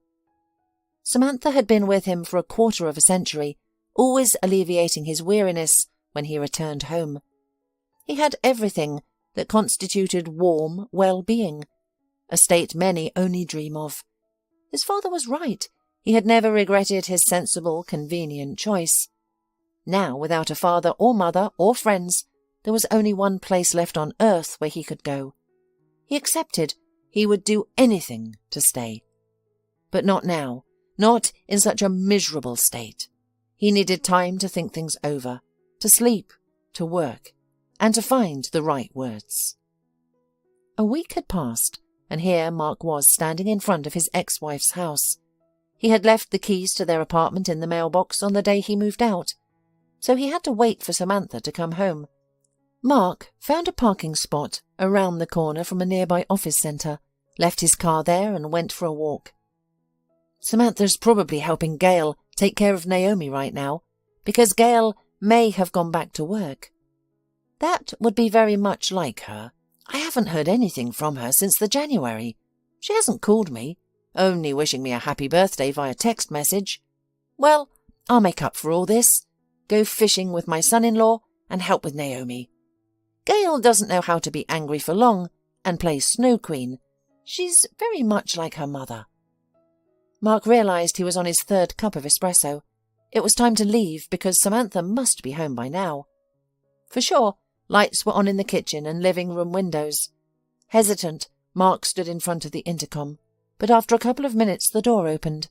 Samantha had been with him for 1/4 of a century, always alleviating his weariness when he returned home. He had everything that constituted warm well-being, a state many only dream of. His father was right. He had never regretted his sensible, convenient choice. Now, without a father or mother or friends, there was only one place left on earth where he could go. He accepted he would do anything to stay. But not now, not in such a miserable state. He needed time to think things over, to sleep, to work, and to find the right words. A week had passed, and here Mark was standing in front of his ex-wife's house. He had left the keys to their apartment in the mailbox on the day he moved out, so he had to wait for Samantha to come home. Mark found a parking spot around the corner from a nearby office centre, left his car there and went for a walk. Samantha's probably helping Gayle take care of Naomi right now, because Gayle may have gone back to work. That would be very much like her. I haven't heard anything from her since the January. She hasn't called me, only wishing me a happy birthday via text message. Well, I'll make up for all this, go fishing with my son-in-law and help with Naomi. Gayle doesn't know how to be angry for long and plays Snow Queen. She's very much like her mother. Mark realised he was on his 3rd cup of espresso. It was time to leave because Samantha must be home by now. For sure, lights were on in the kitchen and living room windows. Hesitant, Mark stood in front of the intercom, but after a couple of minutes the door opened.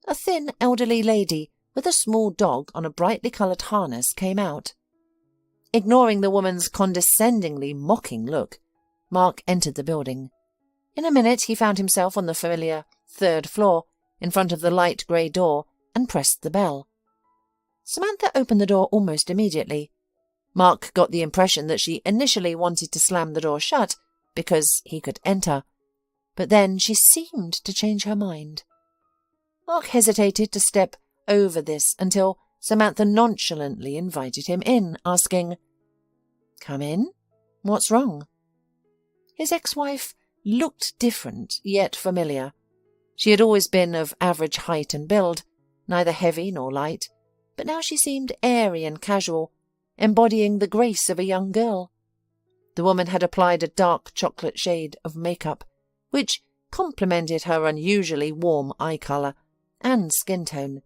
A thin, elderly lady with a small dog on a brightly coloured harness came out. Ignoring the woman's condescendingly mocking look, Mark entered the building. In a minute he found himself on the familiar 3rd floor, in front of the light grey door, and pressed the bell. Samantha opened the door almost immediately. Mark got the impression that she initially wanted to slam the door shut because he could enter, but then she seemed to change her mind. Mark hesitated to step over this until Samantha nonchalantly invited him in, asking, "Come in? What's wrong?" His ex-wife looked different, yet familiar. She had always been of average height and build, neither heavy nor light, but now she seemed airy and casual, embodying the grace of a young girl. The woman had applied a dark chocolate shade of makeup, which complemented her unusually warm eye colour and skin tone.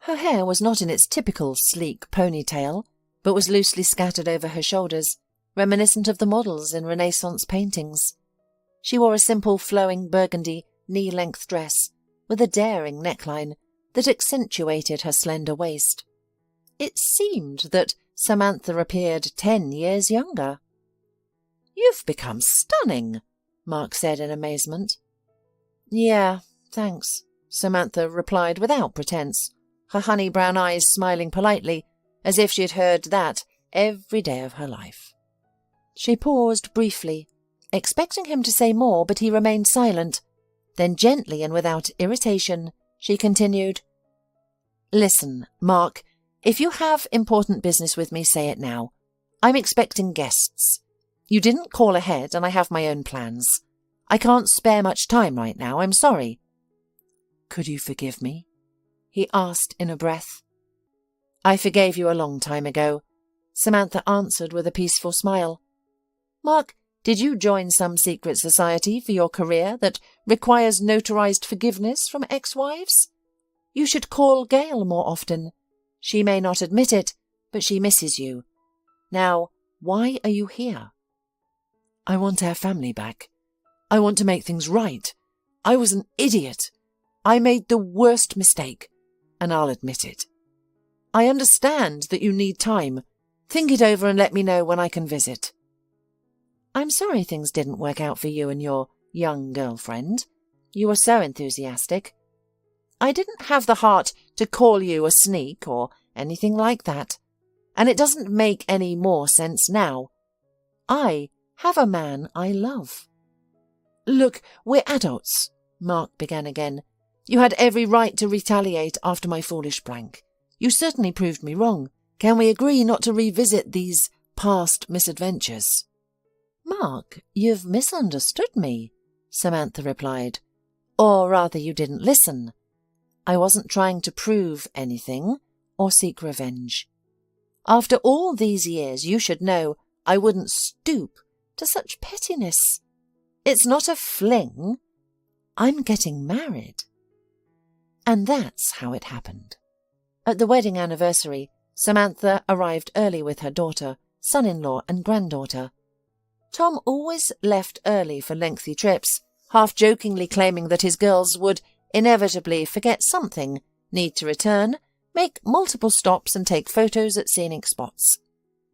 Her hair was not in its typical sleek ponytail, but was loosely scattered over her shoulders, reminiscent of the models in Renaissance paintings. She wore a simple flowing burgundy knee-length dress with a daring neckline that accentuated her slender waist. It seemed that Samantha appeared 10 years younger. "You've become stunning," Mark said in amazement. "Yeah, thanks," Samantha replied without pretense, her honey-brown eyes smiling politely, as if she had heard that every day of her life. She paused briefly, expecting him to say more, but he remained silent. Then gently and without irritation, she continued, "Listen, Mark, If you have important business with me, say it now. I'm expecting guests. You didn't call ahead, and I have my own plans. I can't spare much time right now, I'm sorry." "Could you forgive me?" he asked in a breath. "I forgave you a long time ago," Samantha answered with a peaceful smile. "Mark, did you join some secret society for your career that requires notarized forgiveness from ex-wives? You should call Gayle more often. She may not admit it, but she misses you. Now, why are you here?" "I want our family back. I want to make things right. I was an idiot. I made the worst mistake, and I'll admit it. I understand that you need time. Think it over and let me know when I can visit." "I'm sorry things didn't work out for you and your young girlfriend. You were so enthusiastic. I didn't have the heart to call you a sneak or anything like that, and it doesn't make any more sense now. I have a man I love." "Look, we're adults," Mark began again. "You had every right to retaliate after my foolish prank. You certainly proved me wrong. Can we agree not to revisit these past misadventures?" "Mark, you've misunderstood me," Samantha replied. "Or rather, you didn't listen. I wasn't trying to prove anything or seek revenge. After all these years, you should know I wouldn't stoop to such pettiness. It's not a fling. I'm getting married." And that's how it happened. At the wedding anniversary, Samantha arrived early with her daughter, son-in-law and granddaughter. Tom always left early for lengthy trips, half-jokingly claiming that his girls would inevitably forget something, need to return, make multiple stops and take photos at scenic spots.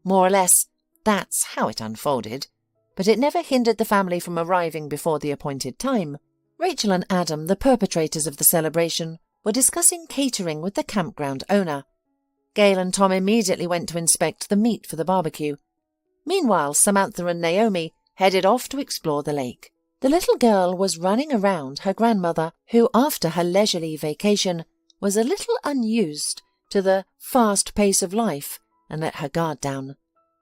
More or less, that's how it unfolded, but it never hindered the family from arriving before the appointed time. Rachel and Adam, the perpetrators of the celebration, were discussing catering with the campground owner. Gayle and Tom immediately went to inspect the meat for the barbecue. Meanwhile, Samantha and Naomi headed off to explore the lake. The little girl was running around her grandmother, who, after her leisurely vacation, was a little unused to the fast pace of life and let her guard down.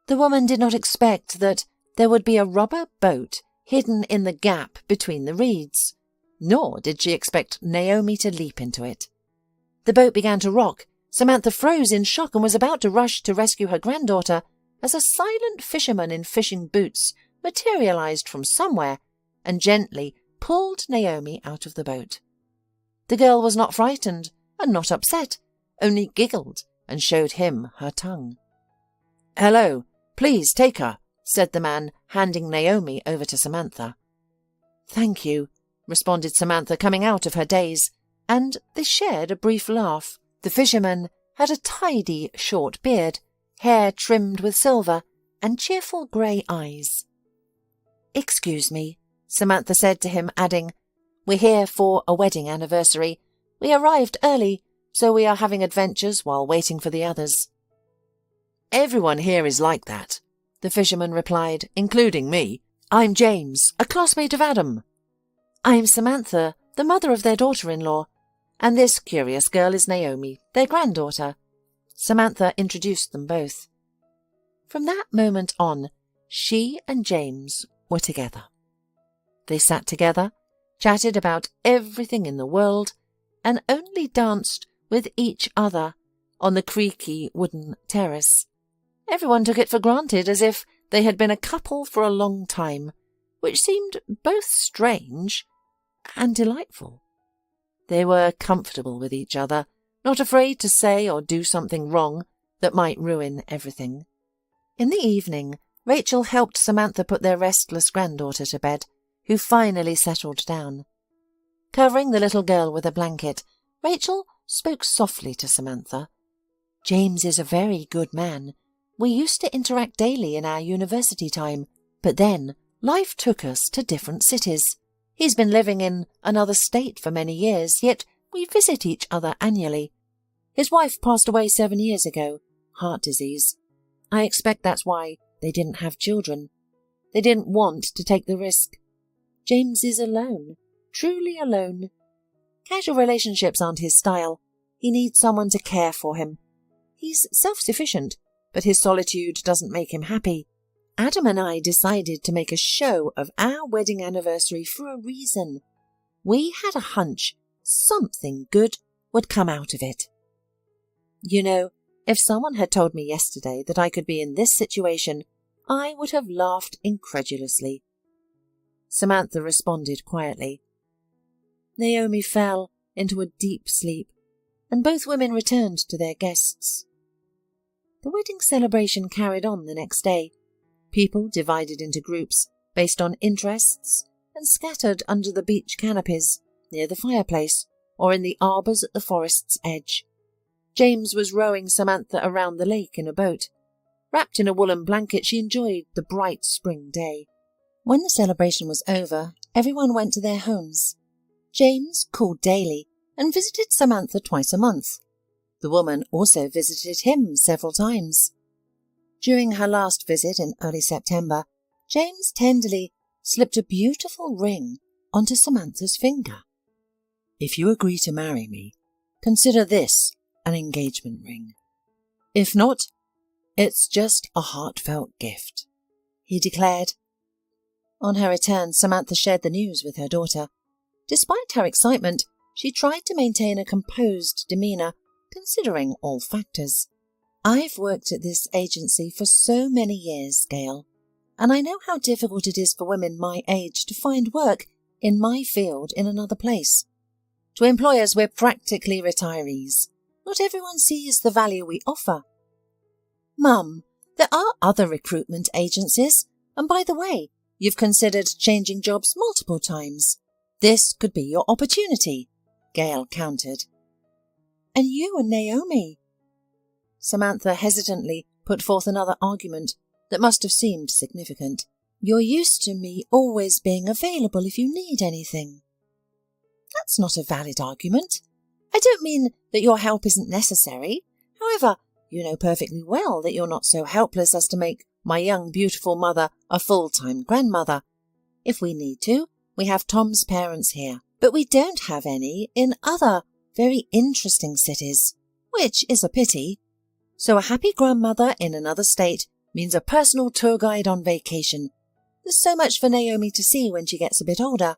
The woman did not expect that there would be a rubber boat hidden in the gap between the reeds, nor did she expect Naomi to leap into it. The boat began to rock. Samantha froze in shock and was about to rush to rescue her granddaughter as a silent fisherman in fishing boots materialized from somewhere and gently pulled Naomi out of the boat. The girl was not frightened and not upset, only giggled and showed him her tongue. "Hello, please take her," said the man, handing Naomi over to Samantha. "Thank you," responded Samantha, coming out of her daze, and they shared a brief laugh. The fisherman had a tidy short beard, hair trimmed with silver, and cheerful grey eyes. "Excuse me," Samantha said to him, adding, "We're here for a wedding anniversary. We arrived early, so we are having adventures while waiting for the others." "Everyone here is like that," the fisherman replied, "including me. I'm James, a classmate of Adam." "I'm Samantha, the mother of their daughter-in-law, and this curious girl is Naomi, their granddaughter." Samantha introduced them both. From that moment on, she and James were together. They sat together, chatted about everything in the world, and only danced with each other on the creaky wooden terrace. Everyone took it for granted, as if they had been a couple for a long time, which seemed both strange and delightful. They were comfortable with each other, not afraid to say or do something wrong that might ruin everything. In the evening, Rachel helped Samantha put their restless granddaughter to bed, who finally settled down. Covering the little girl with a blanket, Rachel spoke softly to Samantha. "James is a very good man. We used to interact daily in our university time, but then life took us to different cities. He's been living in another state for many years, yet we visit each other annually. His wife passed away 7 years ago, heart disease. I expect that's why they didn't have children. They didn't want to take the risk. James is alone, truly alone. Casual relationships aren't his style. He needs someone to care for him. He's self-sufficient, but his solitude doesn't make him happy. Adam and I decided to make a show of our wedding anniversary for a reason. We had a hunch something good would come out of it. You know, if someone had told me yesterday that I could be in this situation, I would have laughed incredulously. Samantha responded quietly. Naomi fell into a deep sleep, and both women returned to their guests. The wedding celebration carried on the next day. People divided into groups based on interests and scattered under the beech canopies, near the fireplace, or in the arbours at the forest's edge. James was rowing Samantha around the lake in a boat. Wrapped in a woolen blanket, she enjoyed the bright spring day. When the celebration was over, everyone went to their homes. James called daily and visited Samantha twice a month. The woman also visited him several times. During her last visit in early September, James tenderly slipped a beautiful ring onto Samantha's finger. If you agree to marry me, consider this an engagement ring. If not, it's just a heartfelt gift, he declared. On her return, Samantha shared the news with her daughter. Despite her excitement, she tried to maintain a composed demeanour, considering all factors. I've worked at this agency for so many years, Gayle, and I know how difficult it is for women my age to find work in my field in another place. To employers, we're practically retirees. Not everyone sees the value we offer. Mum, there are other recruitment agencies, and by the way, you've considered changing jobs multiple times. This could be your opportunity, Gayle countered. And you and Naomi. Samantha hesitantly put forth another argument that must have seemed significant. You're used to me always being available if you need anything. That's not a valid argument. I don't mean that your help isn't necessary. However, you know perfectly well that you're not so helpless as to make my young, beautiful mother a full-time grandmother. If we need to, we have Tom's parents here, but we don't have any in other very interesting cities, which is a pity. So a happy grandmother in another state means a personal tour guide on vacation. There's so much for Naomi to see when she gets a bit older.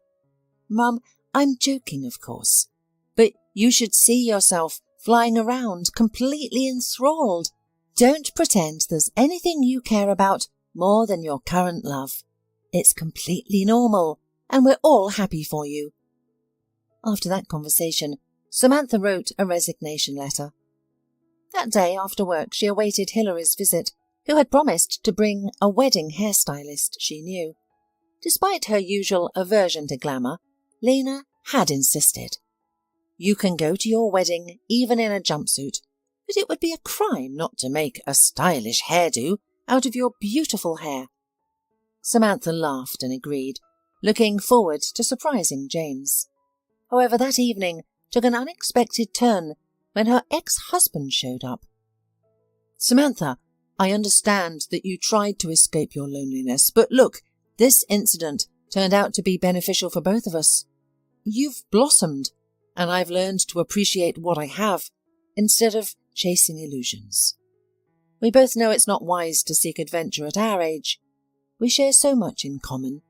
Mum, I'm joking, of course, but you should see yourself flying around completely enthralled. Don't pretend there's anything you care about more than your current love. It's completely normal, and we're all happy for you. After that conversation, Samantha wrote a resignation letter. That day after work, she awaited Hilary's visit, who had promised to bring a wedding hairstylist she knew. Despite her usual aversion to glamour, Lena had insisted. You can go to your wedding even in a jumpsuit, but it would be a crime not to make a stylish hairdo out of your beautiful hair. Samantha laughed and agreed, looking forward to surprising James. However, that evening took an unexpected turn when her ex-husband showed up. Samantha, I understand that you tried to escape your loneliness, but look, this incident turned out to be beneficial for both of us. You've blossomed, and I've learned to appreciate what I have, instead of chasing illusions. We both know it's not wise to seek adventure at our age. We share so much in common.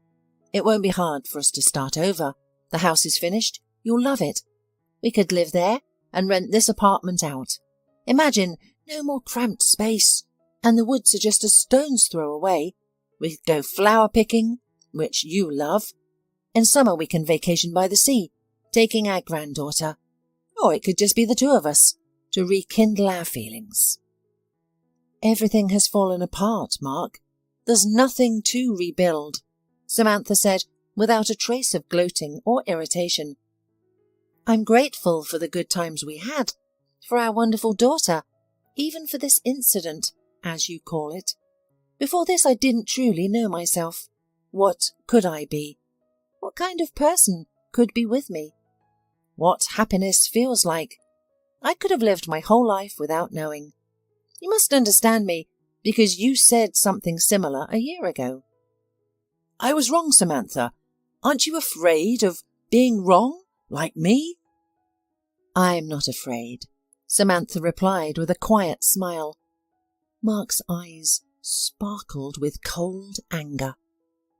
It won't be hard for us to start over. The house is finished. You'll love it. We could live there and rent this apartment out. Imagine, no more cramped space, and the woods are just a stone's throw away. We could go flower picking, which you love. In summer we can vacation by the sea, taking our granddaughter. Or it could just be the two of us, to rekindle our feelings. Everything has fallen apart, Mark. There's nothing to rebuild, Samantha said, without a trace of gloating or irritation. I'm grateful for the good times we had, for our wonderful daughter, even for this incident, as you call it. Before this I didn't truly know myself. What could I be? What kind of person could be with me? What happiness feels like? I could have lived my whole life without knowing. You must understand me, because you said something similar a year ago. I was wrong, Samantha. Aren't you afraid of being wrong, like me? I'm not afraid. Samantha replied with a quiet smile. Mark's eyes sparkled with cold anger,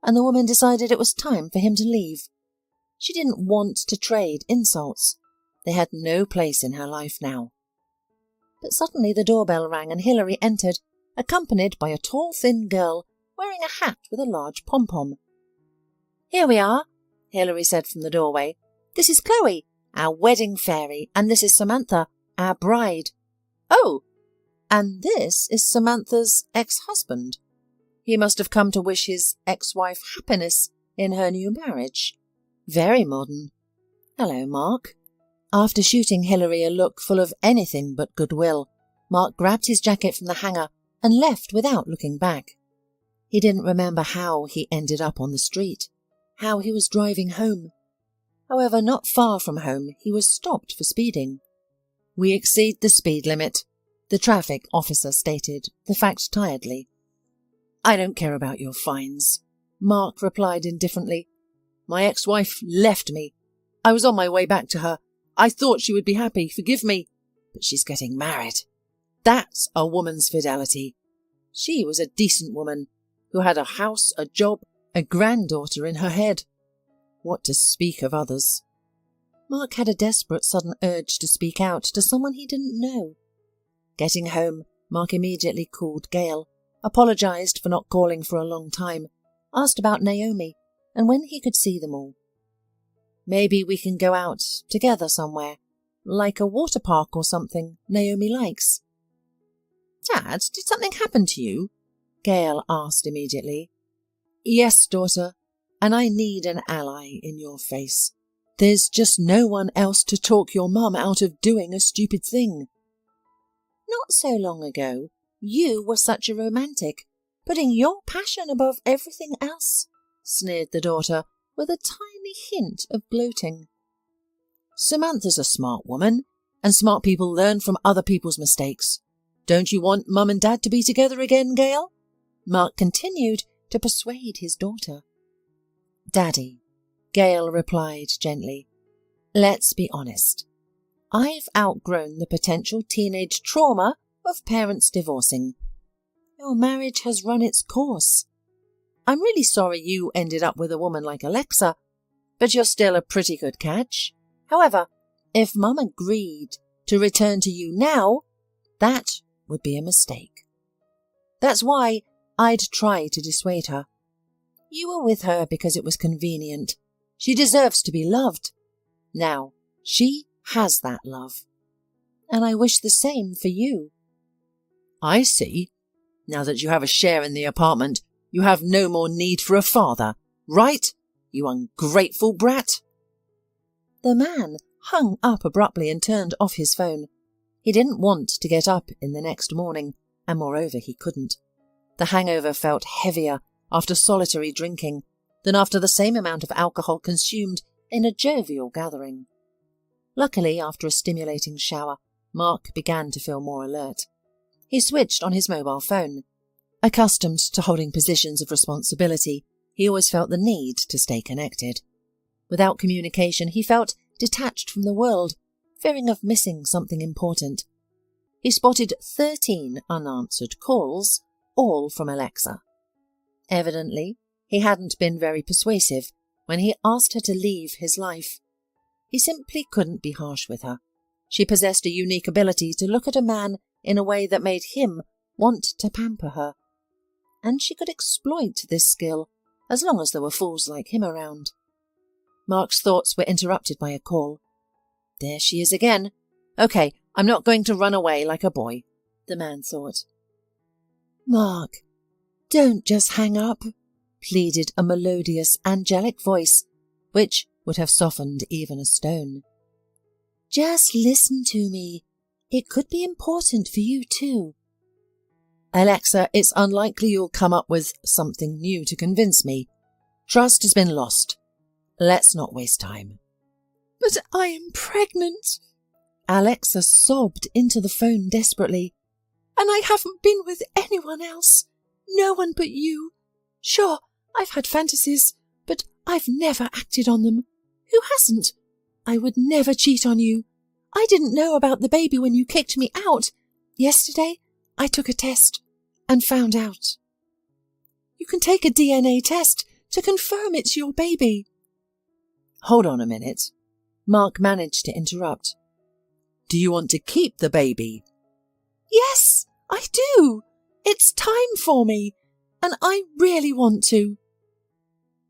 and the woman decided it was time for him to leave. She didn't want to trade insults. They had no place in her life now. But suddenly the doorbell rang and Hilary entered, accompanied by a tall, thin girl wearing a hat with a large pom-pom. "Here we are," Hilary said from the doorway. "This is Chloe, our wedding fairy, and this is Samantha, our bride. Oh, and this is Samantha's ex-husband. He must have come to wish his ex-wife happiness in her new marriage. Very modern. Hello, Mark." After shooting Hilary a look full of anything but goodwill, Mark grabbed his jacket from the hanger and left without looking back. He didn't remember how he ended up on the street, how he was driving home. However, not far from home, he was stopped for speeding. "We exceed the speed limit," the traffic officer stated, the fact tiredly. "I don't care about your fines," Mark replied indifferently. "My ex-wife left me. I was on my way back to her. I thought she would be happy, forgive me, but she's getting married. That's a woman's fidelity. She was a decent woman who had a house, a job, a granddaughter in her head. What to speak of others?" Mark had a desperate sudden urge to speak out to someone he didn't know. Getting home, Mark immediately called Gayle, apologised for not calling for a long time, asked about Naomi, and when he could see them all. "Maybe we can go out together somewhere, like a water park or something Naomi likes." "Dad, did something happen to you?" Gayle asked immediately. "Yes, daughter, and I need an ally in your face. There's just no one else to talk your mum out of doing a stupid thing." "Not so long ago, you were such a romantic, putting your passion above everything else," sneered the daughter, with a tiny hint of gloating. "Samantha's a smart woman, and smart people learn from other people's mistakes. Don't you want Mum and Dad to be together again, Gayle?" Mark continued to persuade his daughter. "Daddy," Gayle replied gently, "let's be honest. I've outgrown the potential teenage trauma of parents divorcing. Your marriage has run its course. I'm really sorry you ended up with a woman like Alexa, but you're still a pretty good catch. However, if Mum agreed to return to you now, that would be a mistake. That's why I'd try to dissuade her. You were with her because it was convenient. She deserves to be loved. Now, she has that love. And I wish the same for you." "I see. Now that you have a share in the apartment, you have no more need for a father, right? You ungrateful brat." The man hung up abruptly and turned off his phone. He didn't want to get up in the next morning, and moreover he couldn't. The hangover felt heavier after solitary drinking than after the same amount of alcohol consumed in a jovial gathering. Luckily, after a stimulating shower, Mark began to feel more alert. He switched on his mobile phone. Accustomed to holding positions of responsibility, he always felt the need to stay connected. Without communication, he felt detached from the world, fearing of missing something important. He spotted 13 unanswered calls, all from Alexa. Evidently, he hadn't been very persuasive when he asked her to leave his life. He simply couldn't be harsh with her. She possessed a unique ability to look at a man in a way that made him want to pamper her. And she could exploit this skill as long as there were fools like him around. Mark's thoughts were interrupted by a call. There she is again. Okay, I'm not going to run away like a boy, the man thought. Mark, don't just hang up, pleaded a melodious, angelic voice, which would have softened even a stone. Just listen to me. It could be important for you too. Alexa, it's unlikely you'll come up with something new to convince me. Trust has been lost. Let's not waste time. But I am pregnant. Alexa sobbed into the phone desperately. And I haven't been with anyone else. No one but you. Sure, I've had fantasies, but I've never acted on them. Who hasn't? I would never cheat on you. I didn't know about the baby when you kicked me out. Yesterday, I took a test and found out. You can take a DNA test to confirm it's your baby. Hold on a minute. Mark managed to interrupt. Do you want to keep the baby? Yes, I do. It's time for me, and I really want to.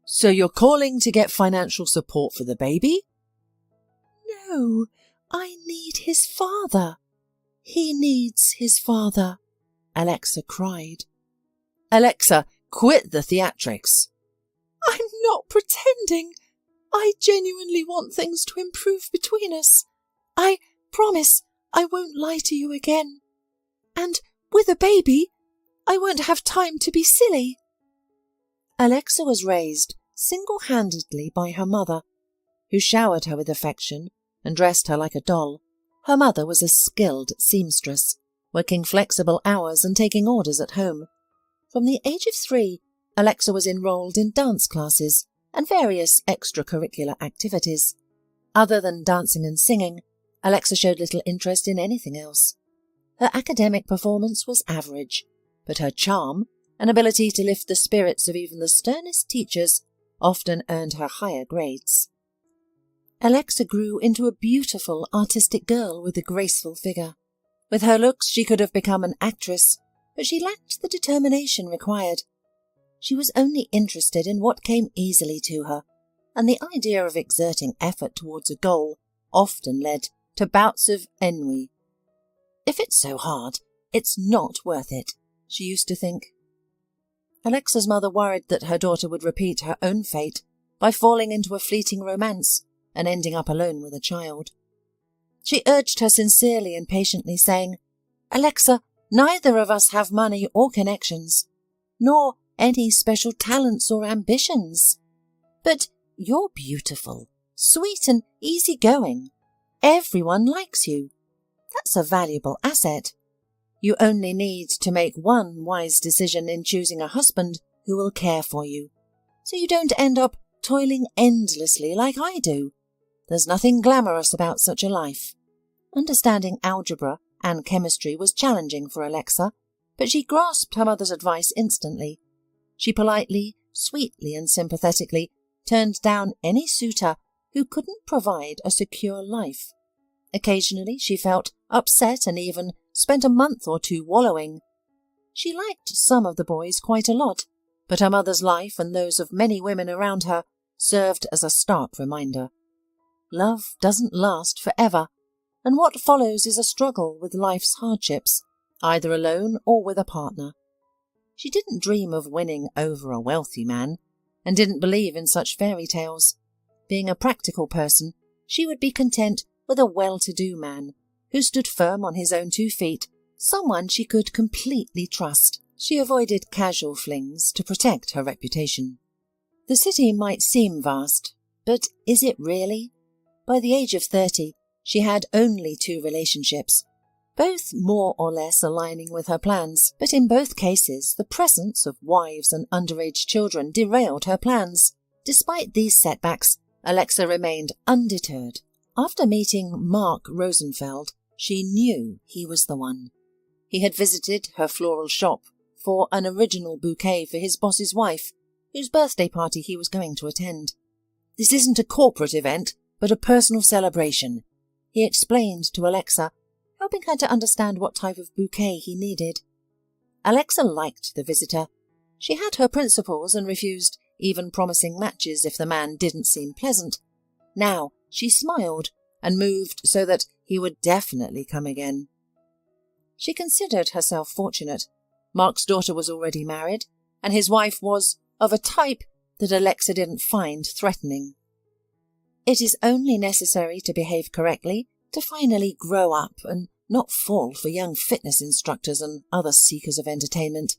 So you're calling to get financial support for the baby? No, I need his father. He needs his father, Alexa cried. Alexa, quit the theatrics. I'm not pretending. I genuinely want things to improve between us. I promise I won't lie to you again. And with a baby, I won't have time to be silly. Alexa was raised single-handedly by her mother, who showered her with affection and dressed her like a doll. Her mother was a skilled seamstress, working flexible hours and taking orders at home. From the age of 3, Alexa was enrolled in dance classes and various extracurricular activities. Other than dancing and singing, Alexa showed little interest in anything else. Her academic performance was average, but her charm and ability to lift the spirits of even the sternest teachers often earned her higher grades. Alexa grew into a beautiful, artistic girl with a graceful figure. With her looks, she could have become an actress, but she lacked the determination required. She was only interested in what came easily to her, and the idea of exerting effort towards a goal often led to bouts of ennui. If it's so hard, it's not worth it, she used to think. Alexa's mother worried that her daughter would repeat her own fate by falling into a fleeting romance and ending up alone with a child. She urged her sincerely and patiently, saying, Alexa, neither of us have money or connections, nor any special talents or ambitions. But you're beautiful, sweet and easygoing. Everyone likes you. That's a valuable asset. You only need to make one wise decision in choosing a husband who will care for you, so you don't end up toiling endlessly like I do. There's nothing glamorous about such a life. Understanding algebra and chemistry was challenging for Alexa, but she grasped her mother's advice instantly. She politely, sweetly and sympathetically turned down any suitor who couldn't provide a secure life. Occasionally she felt upset and even spent a month or 2 wallowing. She liked some of the boys quite a lot, but her mother's life and those of many women around her served as a stark reminder. Love doesn't last forever, and what follows is a struggle with life's hardships, either alone or with a partner. She didn't dream of winning over a wealthy man, and didn't believe in such fairy tales. Being a practical person, she would be content with a well-to-do man who stood firm on his own 2 feet, someone she could completely trust. She avoided casual flings to protect her reputation. The city might seem vast, but is it really? By the age of 30, she had only 2 relationships, both more or less aligning with her plans, but in both cases the presence of wives and underage children derailed her plans. Despite these setbacks, Alexa remained undeterred. After meeting Mark Rosenfeld, she knew he was the one. He had visited her floral shop for an original bouquet for his boss's wife, whose birthday party he was going to attend. This isn't a corporate event, but a personal celebration, he explained to Alexa, helping her to understand what type of bouquet he needed. Alexa liked the visitor. She had her principles and refused even promising matches if the man didn't seem pleasant. Now she smiled and moved so that he would definitely come again. She considered herself fortunate. Mark's daughter was already married, and his wife was of a type that Alexa didn't find threatening. It is only necessary to behave correctly to finally grow up and not fall for young fitness instructors and other seekers of entertainment.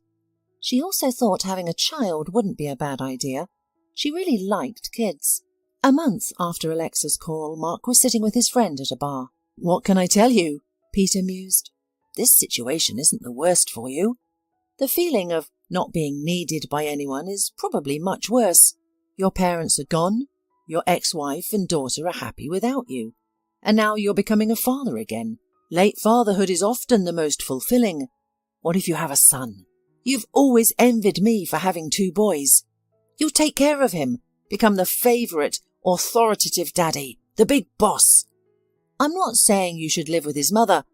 She also thought having a child wouldn't be a bad idea. She really liked kids. A month after Alexa's call, Mark was sitting with his friend at a bar. "What can I tell you?" Peter mused. "This situation isn't the worst for you. The feeling of not being needed by anyone is probably much worse. Your parents are gone. Your ex-wife and daughter are happy without you. And now you're becoming a father again. Late fatherhood is often the most fulfilling. What if you have a son? You've always envied me for having 2 boys. You'll take care of him, become the favourite, authoritative daddy, the big boss. I'm not saying you should live with his mother,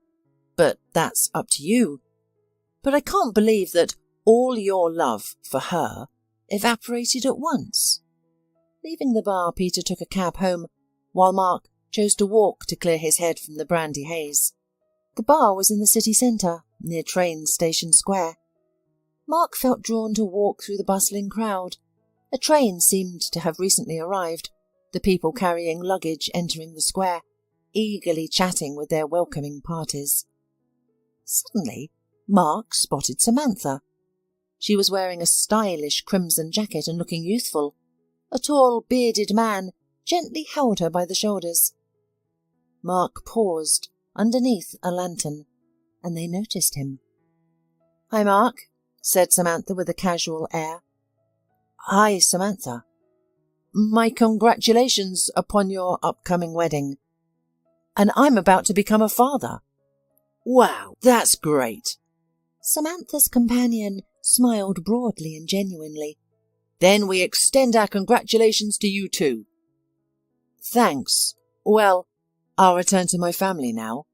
but that's up to you. But I can't believe that all your love for her evaporated at once. Leaving the bar, Peter took a cab home, while Mark chose to walk to clear his head from the brandy haze. The bar was in the city centre, near train station square. Mark felt drawn to walk through the bustling crowd. A train seemed to have recently arrived, the people carrying luggage entering the square, eagerly chatting with their welcoming parties. Suddenly, Mark spotted Samantha. She was wearing a stylish crimson jacket and looking youthful. A tall, bearded man gently held her by the shoulders. Mark paused underneath a lantern, and they noticed him. "Hi, Mark," said Samantha with a casual air. "Hi, Samantha. My congratulations upon your upcoming wedding. And I'm about to become a father." "Wow, that's great." Samantha's companion smiled broadly and genuinely. "Then we extend our congratulations to you too." "Thanks. Well, I'll return to my family now."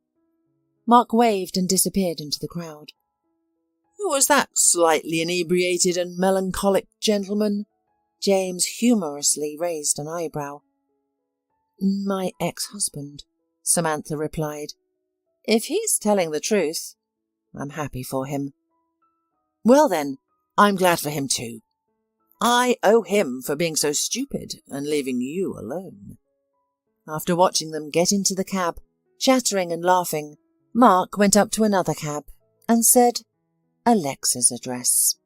Mark waved and disappeared into the crowd. "Who was that slightly inebriated and melancholic gentleman?" James humorously raised an eyebrow. "My ex-husband," Samantha replied. "If he's telling the truth, I'm happy for him." "Well then, I'm glad for him too. I owe him for being so stupid and leaving you alone." After watching them get into the cab, chattering and laughing, Mark went up to another cab and said Alexa's address.